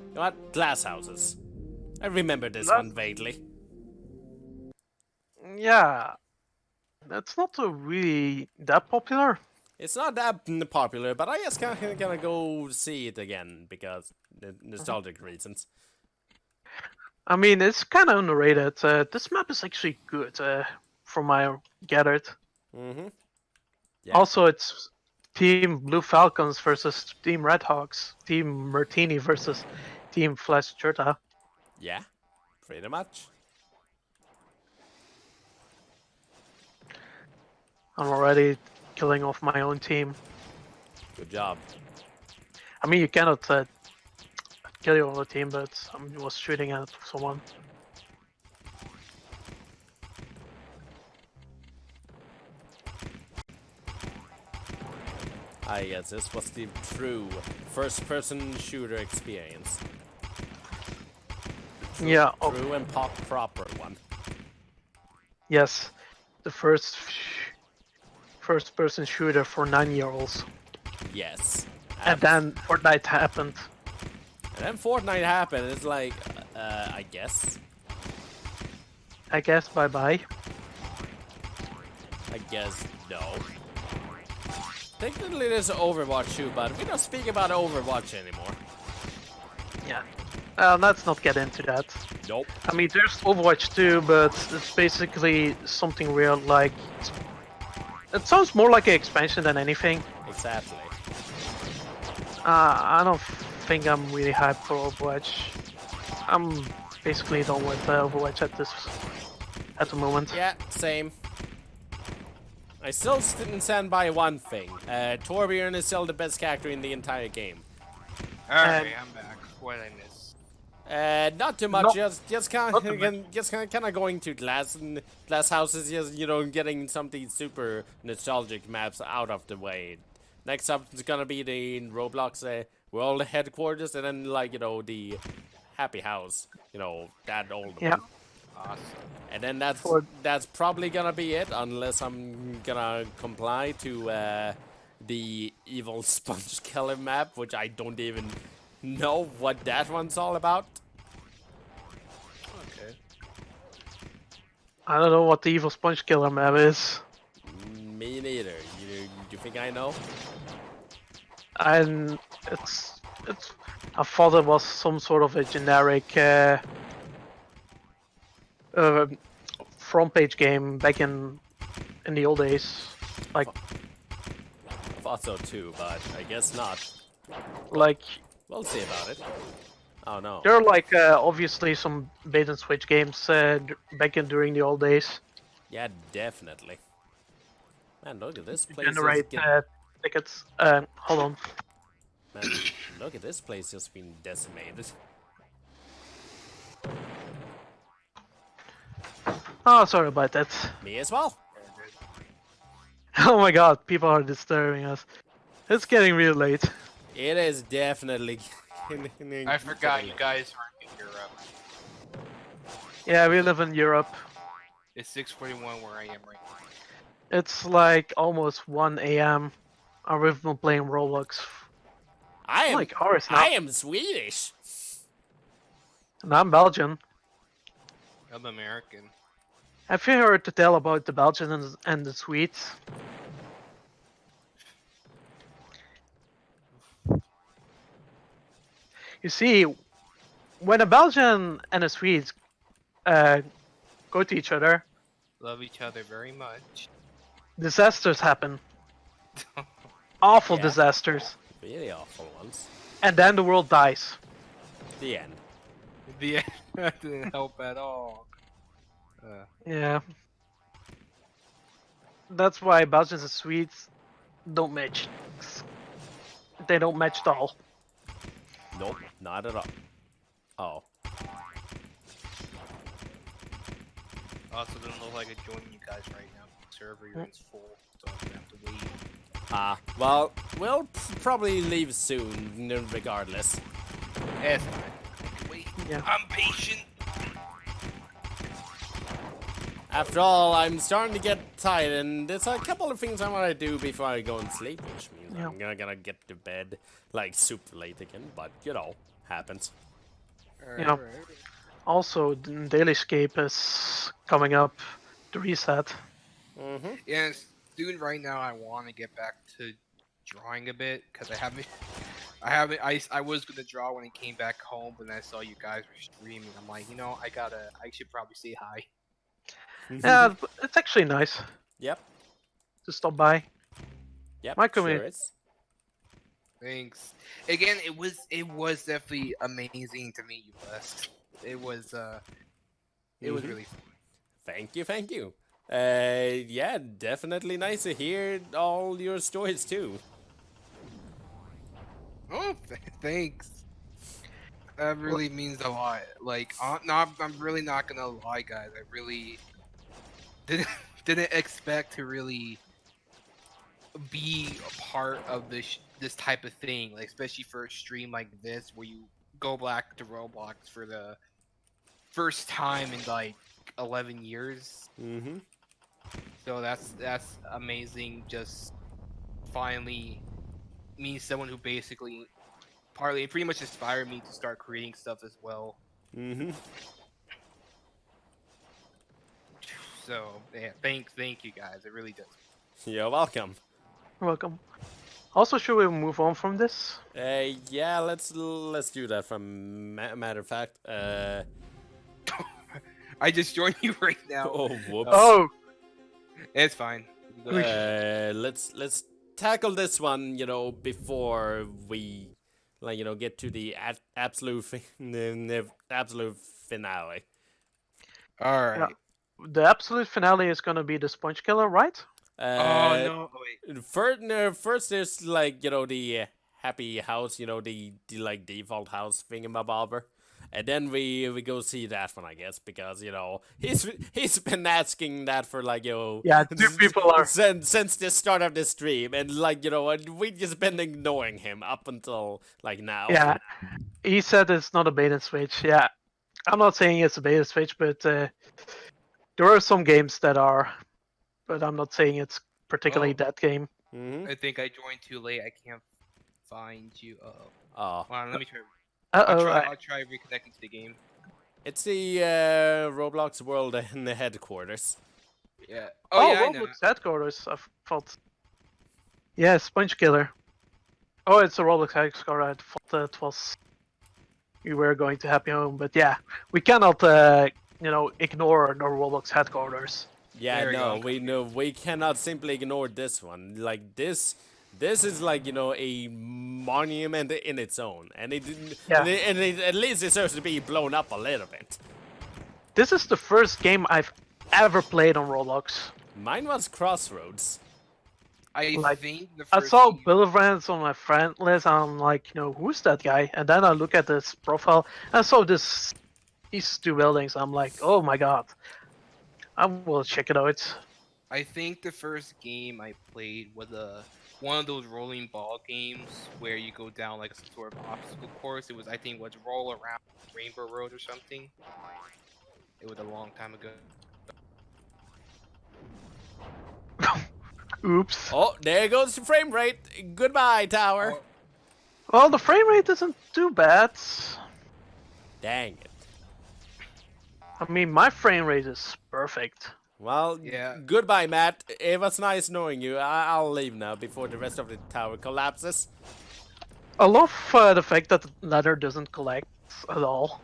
You know what? Glass houses. I remember this one vaguely. Yeah. That's not really that popular. It's not that popular, but I just gonna go see it again because nostalgic reasons. I mean, it's kind of underrated. This map is actually good, from my gathered. Mm-hmm. Yeah. Also, it's Team Blue Falcons versus Team Red Hawks. Team Martini versus Team Fleskhjerta. Yeah, pretty much. I'm already killing off my own team. Good job. I mean, you cannot kill your own team, but I was shooting at someone. I guess this was the true first-person shooter experience. Yeah. Oh, True and proper one. yes. The first-person shooter for 9-year-olds. Yes. And then Fortnite happened. And then Fortnite happened. It's like, I guess. I guess bye-bye. I guess no. Technically, there's Overwatch too, but we don't speak about Overwatch anymore. Yeah. Let's not get into that. Nope. I mean, there's Overwatch 2, but it's basically something real. Like, it sounds more like an expansion than anything. Exactly. I don't think I'm really hyped for Overwatch. I'm basically done with Overwatch at the moment. Yeah, same. I still stand by one thing. Torbjorn is still the best character in the entire game. Alright, I'm back. What did I miss? Not too much. No, just kind of going to glass houses. Just getting some of these super nostalgic maps out of the way. Next up is gonna be the Roblox world headquarters, and then the Happy House. That old Yeah. one. Awesome. And then that's probably gonna be it, unless I'm gonna comply to the evil sponge killer map, which I don't even know what that one's all about. Okay. I don't know what the evil sponge killer map is. Me neither. You think I know? And it's. I thought it was some sort of a generic front page game back in the old days. Like I thought so too, but I guess not. like We'll see about it. Oh no. there are like obviously some bait and switch games back in during the old days. Yeah, definitely. Man, look at this place. Generate tickets. Hold on. Man, look at this place just being decimated. Oh, sorry about that. Me as well. Oh my god, people are disturbing us. It's getting real late. It is definitely. I forgot you guys are in Europe. Yeah, we live in Europe. It's 6:41 where I am right now. It's like almost 1 a.m. and we've been playing Roblox. I am. Like hours now. I am Swedish. And I'm Belgian. I'm American. Have you heard the tale about the Belgians and the Swedes? You see, when a Belgian and a Swede go to each other, Love each other very much. disasters happen. Awful Yeah. disasters. Really awful ones. And then the world dies. The end. The that didn't help at all. Yeah. That's why Belgians and Swedes don't match. They don't match at all. Nope, not at all. Oh. Also, doesn't look like I joined you guys right now. Server you're in full, so I'm gonna have to wait. Well, we'll probably leave soon, regardless. It's fine. I can wait. Yeah. I'm patient. After all, I'm starting to get tired, and there's a couple of things I want to do before I go and sleep, which means Yeah. I'm gonna get to bed like super late again, but happens. Yeah. Also, Dailyscape is coming up to reset. Mm-hmm. Yeah, soon right now I want to get back to drawing a bit because I was gonna draw when I came back home, but then I saw you guys were streaming. I'm like, I should probably say hi. Yeah, it's actually nice Yep. to stop by. Yep. My Sure community- is. Thanks. Again, it was definitely amazing to meet you, Flesk. It was really fun. Thank you. Yeah, definitely nice to hear all your stories too. Oh, thanks. That really means a lot. Like, I'm really not gonna lie, guys. I really didn't expect to really be a part of this type of thing, like especially for a stream like this where you go back to Roblox for the first time in like 11 years. Mm-hmm. So that's amazing. Just finally meet someone who basically pretty much inspired me to start creating stuff as well. Mm-hmm. So yeah, thank you guys. It really does. You're welcome. You're welcome. Also, should we move on from this? Yeah, let's do that. From matter of fact, I just joined you right now. oh whoops. Oh, It's fine. Go ahead. Let's tackle this one, before we, get to the absolute finale. All right. yeah. The absolute finale is gonna be the Sponge Killer, right? Oh no! Oh, wait. First there's the happy house, the like default house thingamabobber. And then we go see that one, I guess, because he's been asking that for Yeah, two people are. since the start of the stream, and we just been ignoring him up until now. Yeah, he said it's not a bait and switch. Yeah, I'm not saying it's a bait and switch, but there are some games that are. But I'm not saying it's particularly that game. Mm-hmm. I think I joined too late. I can't find you. Oh, Hold on, let me try. Uh-oh. I'll try reconnecting to the game. it's the Roblox World in the headquarters. Yeah. Oh, yeah, I know. Roblox headquarters. I thought. Yeah, Sponge Killer. Oh, it's a Roblox headquarters. I thought it was. We were going to Happy Home, but yeah, we cannot, ignore the Roblox headquarters. Yeah, There we no, go. we cannot simply ignore this one. This is a monument in its own, and Yeah. and it at least deserves to be blown up a little bit. This is the first game I've ever played on Roblox. Mine was Crossroads. I Like, think the I first saw game- Bill Vance on my friend list, and I'm like, who's that guy? And then I look at this profile, and I saw these two buildings. I'm like, oh my god, I will check it out. I think the first game I played was one of those rolling ball games where you go down like some sort of obstacle course. I think it was Roll Around Rainbow Road or something. It was a long time ago. Oops. Oh, there goes the frame rate. Goodbye, tower. Oh. Well, the frame rate isn't too bad. Dang it. I mean, my frame rate is perfect. Well, Yeah. goodbye, Matt. It was nice knowing you. I'll leave now before the rest of the tower collapses. I love the fact that the ladder doesn't collect at all.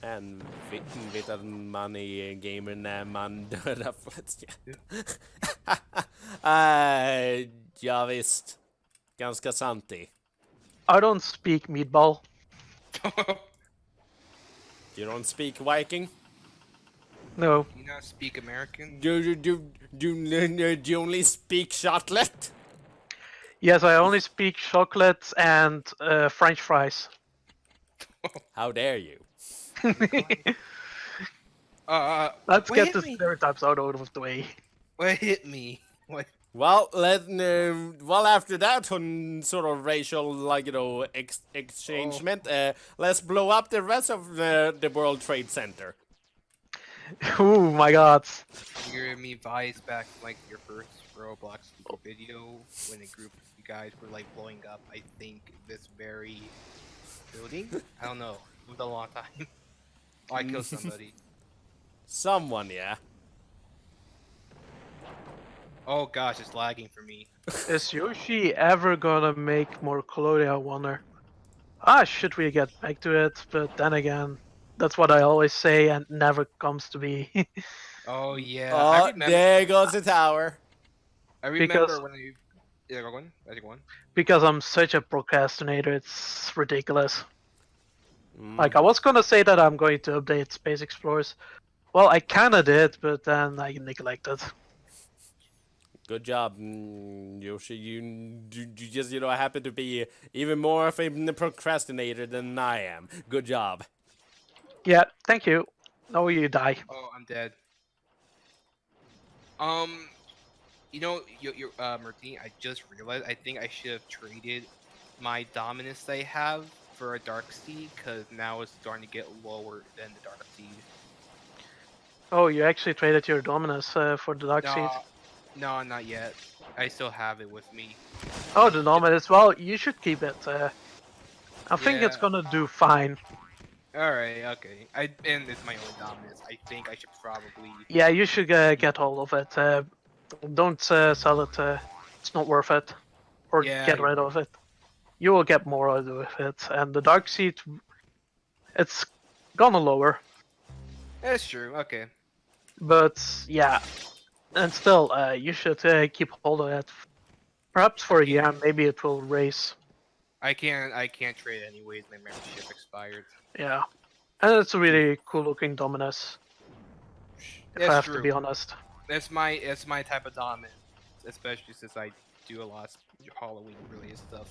En vet man är gamer när man dödar Fleskhjerta. Ja visst. Ganska sant det. I don't speak meatball. You don't speak Viking? No. You not speak American? Do you only speak chocolate? Yes, I only speak chocolate and French fries. How dare you? Let's what get hit the me? stereotypes out of the way. What hit me? What? Well, after that sort of racial, exchangement, let's blow up the rest of the World Trade Center. Oh my god. You're giving me vibes back to like your first Roblox video when a group of you guys were like blowing up. I think this very building. I don't know. It was a long time. Oh, I killed somebody. Someone, yeah. Oh gosh, it's lagging for me. Is Yoshi ever gonna make more clothing, I wonder? Should we get back to it? But then again, that's what I always say and never comes to be. Oh yeah, Oh, there goes the tower. I remember because- when you. Yeah, go on. I think one. Because I'm such a procrastinator, it's ridiculous. Mm. Like, I was gonna say that I'm going to update Space Explorers. Well, I kinda did, but then I neglected. Good job, Yoshi. You just, happen to be even more of a procrastinator than I am. Good job. Yeah, thank you. No, you die. Oh, I'm dead. Your Martini, I just realized I think I should have traded my Dominus I have for a Dark Seed, because now it's starting to get lower than the Dark Seed. Oh, you actually traded your Dominus for the Dark Seed? No, not yet. I still have it with me. Oh, the Dominus. Well, you should keep it. I think it's Yeah. gonna do fine. Alright, okay. And it's my only Dominus. I think I should probably... Yeah, you should get hold of it. Don't sell it it's not worth it. Or Yeah, get you're rid of it. You will get more out of it. And the Dark Seed, it's gonna lower. That's true. Okay. But yeah, and still, you should keep hold of it. Perhaps for a year, maybe it will raise. I can't trade anyways. My membership expired. Yeah, and it's a really cool looking Dominus. If I That's have true. to be honest. That's my type of dominant, especially since I do a lot of Halloween related stuff.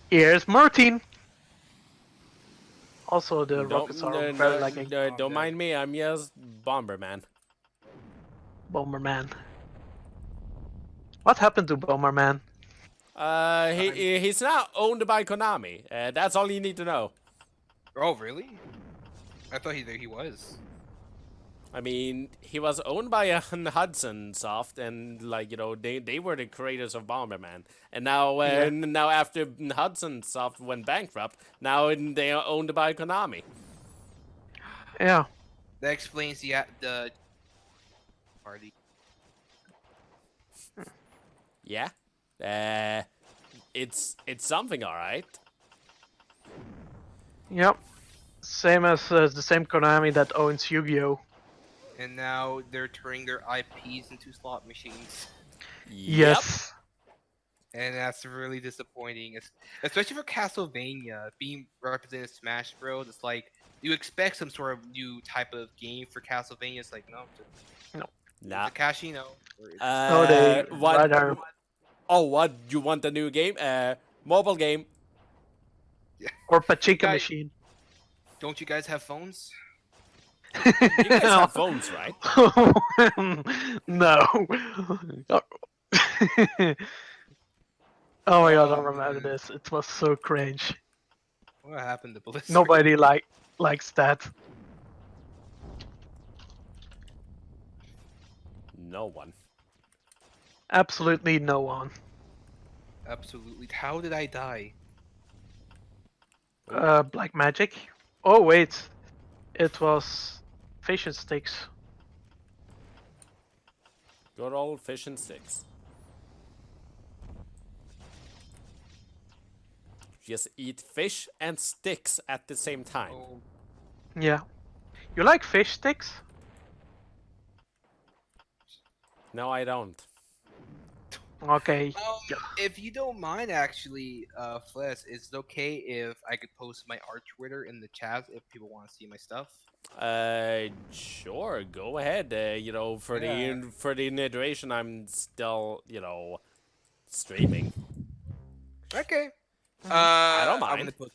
Here's Martin. Also, the rockets are Don't, very lagging. don't mind me. I'm just Bomberman. Bomberman. What happened to Bomberman? He's now owned by Konami. That's all you need to know. Oh really? I thought he was. I mean, he was owned by Hudson Soft, and like they were the creators of Bomberman. And now now after Hudson Soft went bankrupt, now they are owned by Konami. Yeah. That explains the party. Yeah, it's something, all right. Yep. Same as the same Konami that owns Yu-Gi-Oh. And now they're turning their IPs into slot machines. Yes. And that's really disappointing, especially for Castlevania being represented in Smash Bros. It's like you expect some sort of new type of game for Castlevania. It's like no, Nah. it's a casino. No, they what? rather. Oh, what? You want a new game? Mobile game. Or Pachinko Guy- machine. Don't you guys have phones? You guys have phones, right? No. Oh my god, I Oh, remember man. this. It was so cringe. What happened to Blizzard? Nobody likes that. No one. Absolutely no one. Absolutely. How did I die? Black magic. Oh wait, it was fish and sticks. Good old fish and sticks. Just eat fish and sticks at the same time. Oh, Yeah. You like fish sticks? No, I don't. Okay. if you don't mind, actually, Flesk, is it okay if I could post my art Twitter in the chat if people want to see my stuff? Sure, go ahead. For Yeah. the duration, I'm still, streaming. Okay. I don't I'm mind. gonna post...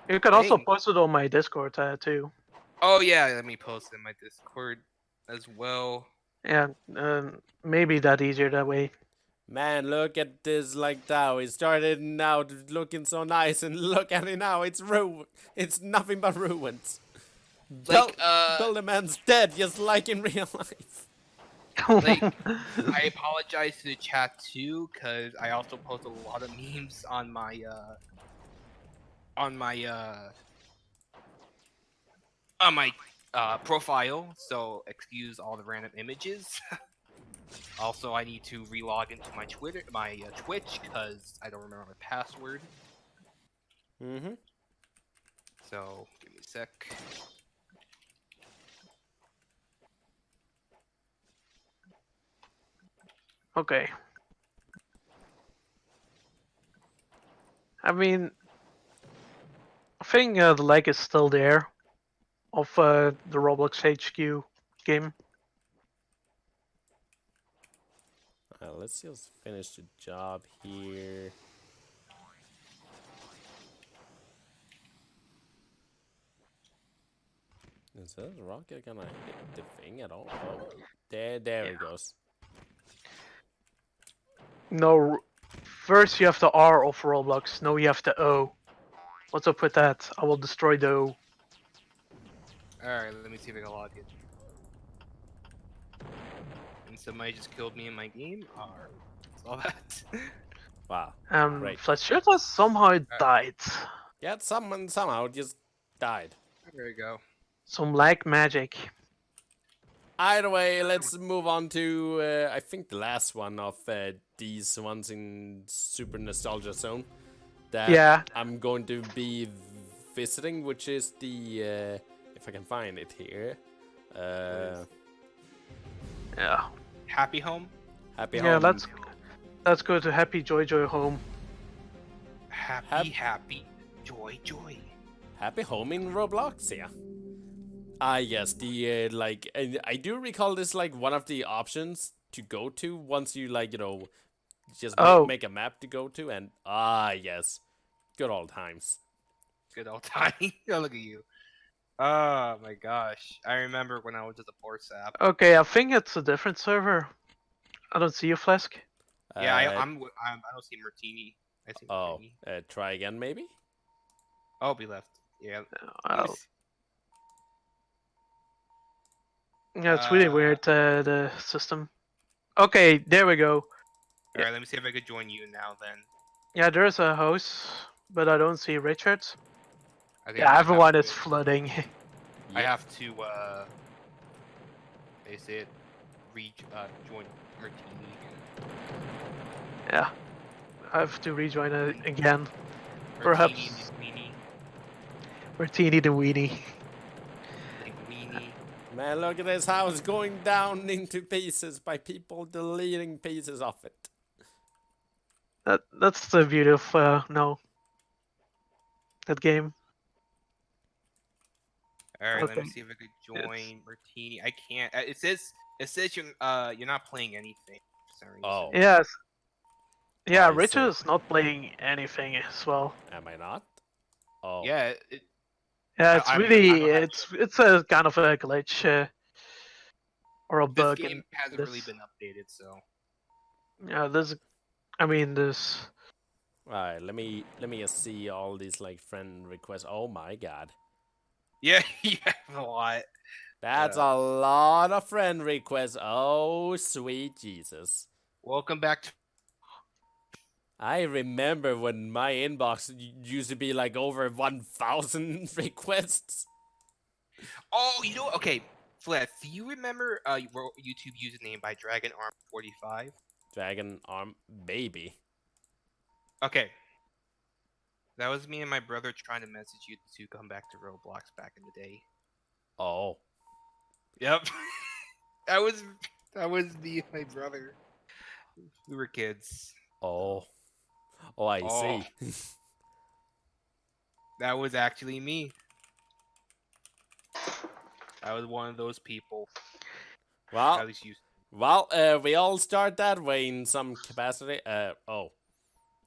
You can also Dang. post it on my Discord too. Oh yeah, let me post it in my Discord as well. Yeah, maybe that easier that way. Man, look at this like that. It started now looking so nice, and look at it now. It's It's nothing but ruins. Like, Builderman's dead, just like in real life. Like, I apologize to the chat too, cause I also post a lot of memes on my profile, so excuse all the random images. Also, I need to relog into my Twitch, cause I don't remember my password. Mm-hmm. So give me a sec. Okay. I mean, I think the lag is still there of the Roblox HQ game. Let's just finish the job here. Is this rocket gonna hit the thing at all? Oh, there it goes. No, first you have the R of Roblox. No, you have the O. What's up with that? I will destroy the O. Alright, let me see if I can log in. And somebody just killed me in my game? Alright, saw that. Wow. Right. Fleskhjerta somehow died. Yeah, someone somehow just died. There we go. Some lag magic. Either way, let's move on to I think the last one of these ones in Super Nostalgia Zone that Yeah. I'm going to be visiting, which is the if I can find it here. Yeah. Happy Home. Happy Yeah, Home. let's go to Happy Joy Joy Home. Happy, joy. Happy Home in Roblox, yeah. Ah, yes, the like, and I do recall this like one of the options to go to once you like, just Oh. make a map to go to, and yes, good old times. Good old time. Oh, look at you. Oh my gosh. I remember when I was at the Port Sap. Okay, I think it's a different server. I don't see you, Flesk. Yeah, I Uh, don't see Martini. I see oh, Martini. try again maybe. Oh, we left. Yeah. Oh. Yeah, it's really weird, the system. Okay, there we go. Alright, let me see if I could join you now then. Yeah, there's a house, but I don't see Richard. I think I Yeah, just everyone have is to- flooding. I have to they say it join Martini. Yeah, I have to rejoin it again. Martini Perhaps. Weenie. Martini the weenie. Weenie. Man, look at this house going down into pieces by people deleting pieces of it. That's the beauty of no. That game. Alright, let me Okay. see if I could join Martini. I can't. It says you're not playing anything for some reason. Oh. Yes. Yeah, I Richard see. is not playing anything as well. Am I not? Oh. Yeah. Yeah, it's I mean, really I don't have it's a kind of a glitch or a This bug game in hasn't this. really been updated, so. Yeah, this. I mean, this. Alright, let me just see all these like friend requests. Oh my god. Yeah, you have a lot. That's a lot of friend requests. Oh, sweet Jesus. Welcome back to. I remember when my inbox used to be like over 1,000 requests. Oh, you know what? Okay, Flesk, do you remember your YouTube username by Dragon Arm 45? Dragon Arm Baby. Okay. That was me and my brother trying to message you to come back to Roblox back in the day. Oh. Yep. that was me and my brother. We were kids. Oh. Oh, I see. That was actually me. I was one of those people. Well, At least you. we all start that way in some capacity. Oh.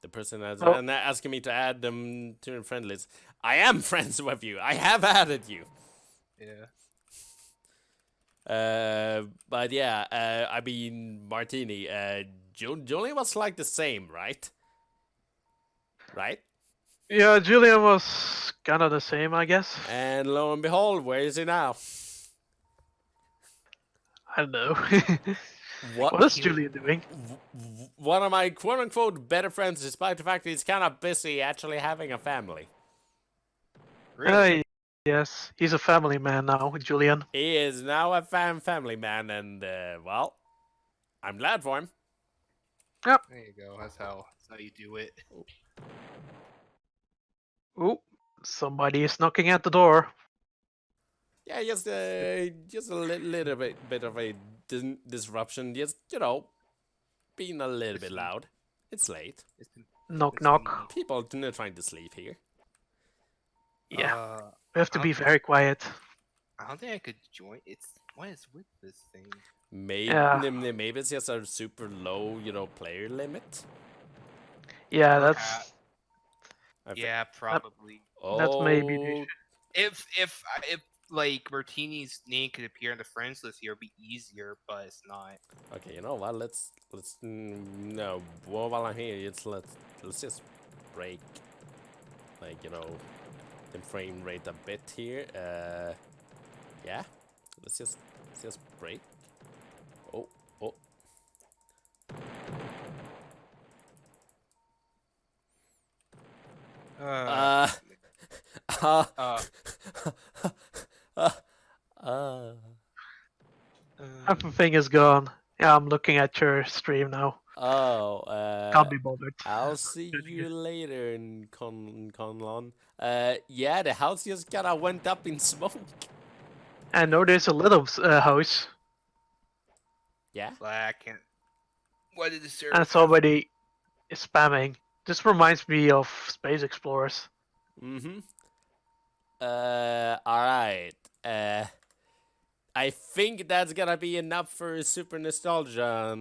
The person is asking me to add them to a friend list. I am friends with you. I have added you. Yeah. But yeah, I mean, Martini, Julian was like the same, right? Right? Yeah, Julian was kind of the same, I guess. And lo and behold, where is he now? I don't know. What is Julian doing? One of my quote-unquote better friends, despite the fact that he's kind of busy actually having a family. Really? Yes, he's a family man now, Julian. He is now a family man, and, well, I'm glad for him. Yep. There you go. That's how you do it. Oh, somebody is knocking at the door. Yeah, just a little bit of a disruption. Just, being a little bit loud. It's late. Knock, knock. People are not trying to sleep here. Yeah, we have to be very quiet. I don't think I could join. What is with this thing? Maybe maybe it's just a super low, player limit. Yeah, that's Yeah, probably. that's maybe the issue. If like Martini's name could appear in the friends list here, it'd be easier, but it's not. Okay, you know what? Let's no. Well, while I'm here, let's just break, like the frame rate a bit here. Yeah. Let's just break. Oh. Everything is gone. Yeah, I'm looking at your stream now. Oh, Can't be bothered. I'll see you later in Conlon. Yeah, the house just kinda went up in smoke. I know there's a little house, Yeah? Like, I can't. What did the server? and it's already spamming. This reminds me of Space Explorers. Mm-hmm. Alright. I think that's gonna be enough for Super Nostalgia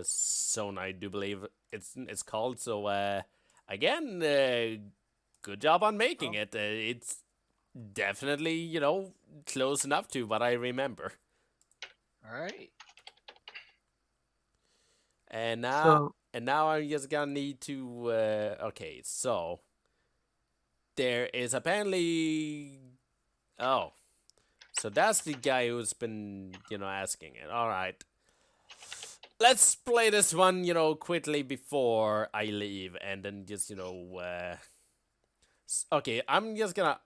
Zone, I do believe it's called. So, again, good job on making it. It's definitely, you know, close enough to what I remember. All right. And So now I'm just gonna need to, okay, so there is apparently, oh, so that's the guy who's been, you know, asking it. All right. Let's play this one, you know, quickly before I leave, and then just, you know, okay, I'm gonna,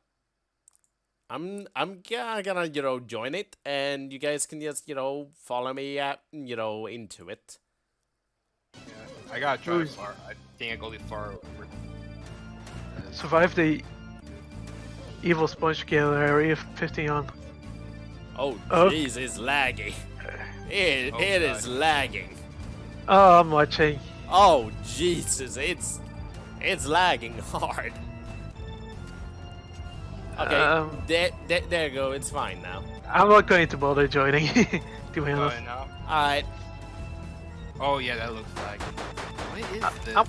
you know, join it, and you guys can just, you know, follow me you know, into it. Yeah, I gotta try Who's- far. I think I go too far over. survive the evil sponge scale area 50 on. Oh, Oh. jeez, it's laggy. It Oh, is God. lagging. Oh, I'm watching. Oh, Jesus, it's lagging hard. Okay, there you go, it's fine now. I'm not going to bother joining, to be honest. No. Alright, Oh yeah, that looks like. What is this? Up.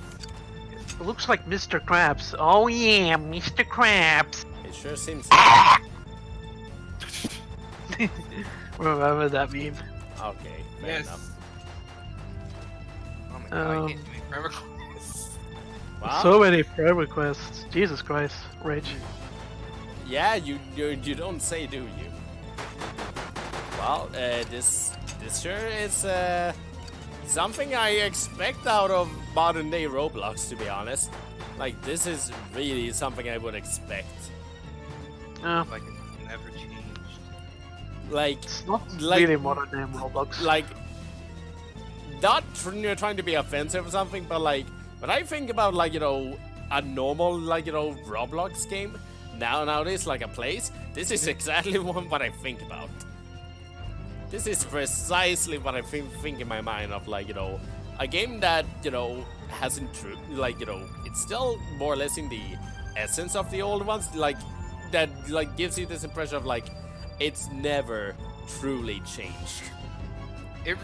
It looks like Mr. Krabs. Oh yeah, Mr. Krabs. it sure seems. Remember that meme? Okay, fair Yes. enough. Oh my god, I can't do it. Remember? Wow. So many friend requests. Jesus Christ, Rage. Yeah, you don't say, do you? Well, this sure is something I expect out of modern day Roblox, to be honest. Like, this is really something I would expect. Like it never changed. Like, It's not Like- really modern day Roblox. like, not trying to be offensive or something, but like, when I think about, like, you know, a normal, like, you know, Roblox game, nowadays, like a place, this is exactly what I think about. This is precisely what I think in my mind of, like, you know, a game that, you know, hasn't like, you know, it's still more or less in the essence of the old ones, like, that, like, gives you this impression of, like, it's never truly changed.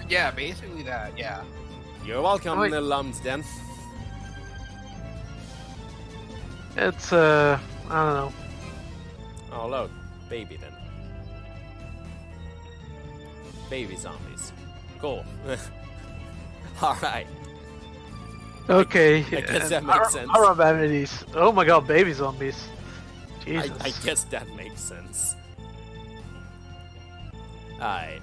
Yeah, basically that. Yeah. You're welcome, Wait. Lumsden. It's I don't know. Oh, look, baby then. Baby zombies. Cool. Alright. Okay. I guess that and makes sense. Our amenities. Oh my god, baby zombies. Jesus. I guess that makes sense. Alright.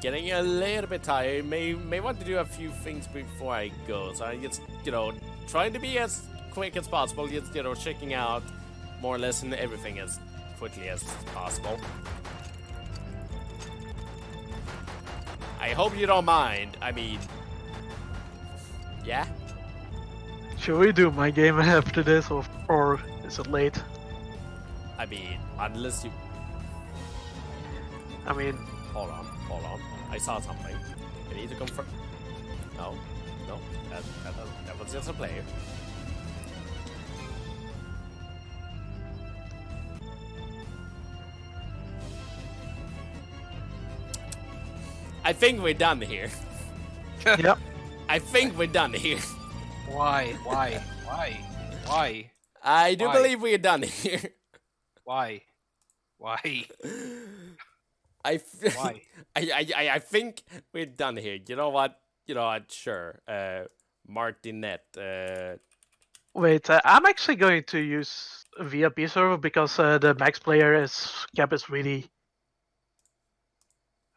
Getting a little bit tired. May want to do a few things before I go. So I just, you know, trying to be as quick as possible. Just, you know, checking out more or less everything as quickly as possible. I hope you don't mind. I mean, yeah? Should we do my game after this, or is it late? I mean, unless you... I mean, Hold on. I saw something. I need to confirm. No, that was just a player. I think we're done here. yep. I think we're done here. Why? I do Why? believe we're done here. Why? I Why? I think we're done here. You know what? Sure. Martinet. Wait, I'm actually going to use a VIP server because the max player cap is really.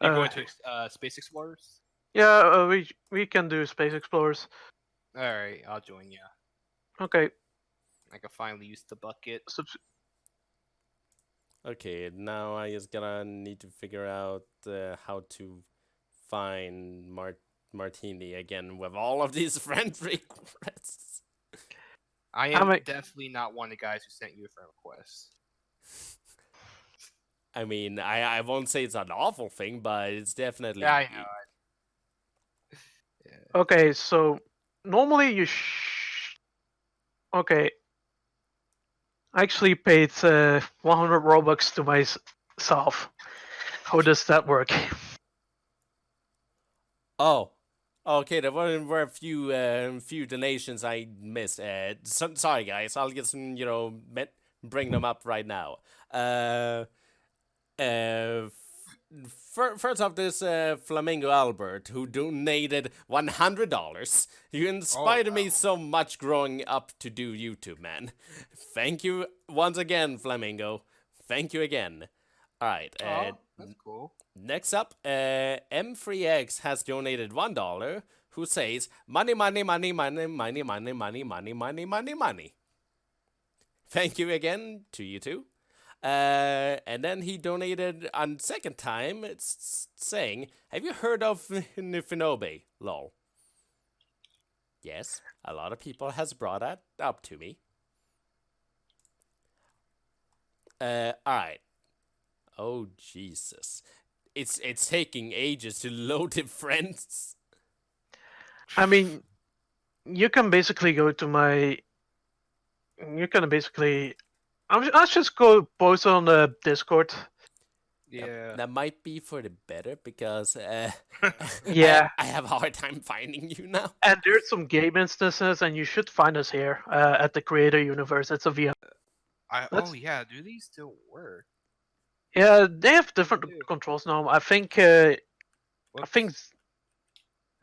You're Uh, going to Space Explorers? Yeah, we can do Space Explorers. All right, I'll join. Yeah, Okay. I can finally use the bucket. Okay, now I just gonna need to figure out how to find Martini again with all of these friend requests. I am mean- definitely not one of the guys who sent you a friend request. I mean, I won't say it's an awful thing, but it's definitely. Yeah, I know. Okay, so normally you okay. I actually paid 100 Robux to myself. How does that work? Oh, okay. There were a few donations I missed. Sorry, guys. I'll get some. Bring them up right now. First off, this Flamingo Albert, who donated $100. You inspired me so much growing up to do YouTube, man. Thank you once again, Flamingo. Thank you again. All right. That's cool. Next up, M3X has donated $1, who says, money, money, money, money, money, money, money, money, money, money, money. Thank you again to you too. And then he donated a second time, it's saying, have you heard of Nufinobe? Lol. Yes, a lot of people has brought that up to me. Alright. Oh, Jesus. It's taking ages to load the friends. I mean, you can basically go to my. You can basically. I'll just go post on the Discord. Yeah. That might be for the better because Yeah. I have a hard time finding you now. And there's some game instances, and you should find us here at the Creator Universe. It's a VR. Oh yeah, do these still work? Yeah, they have different controls now. I think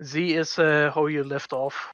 Z is how you lift off.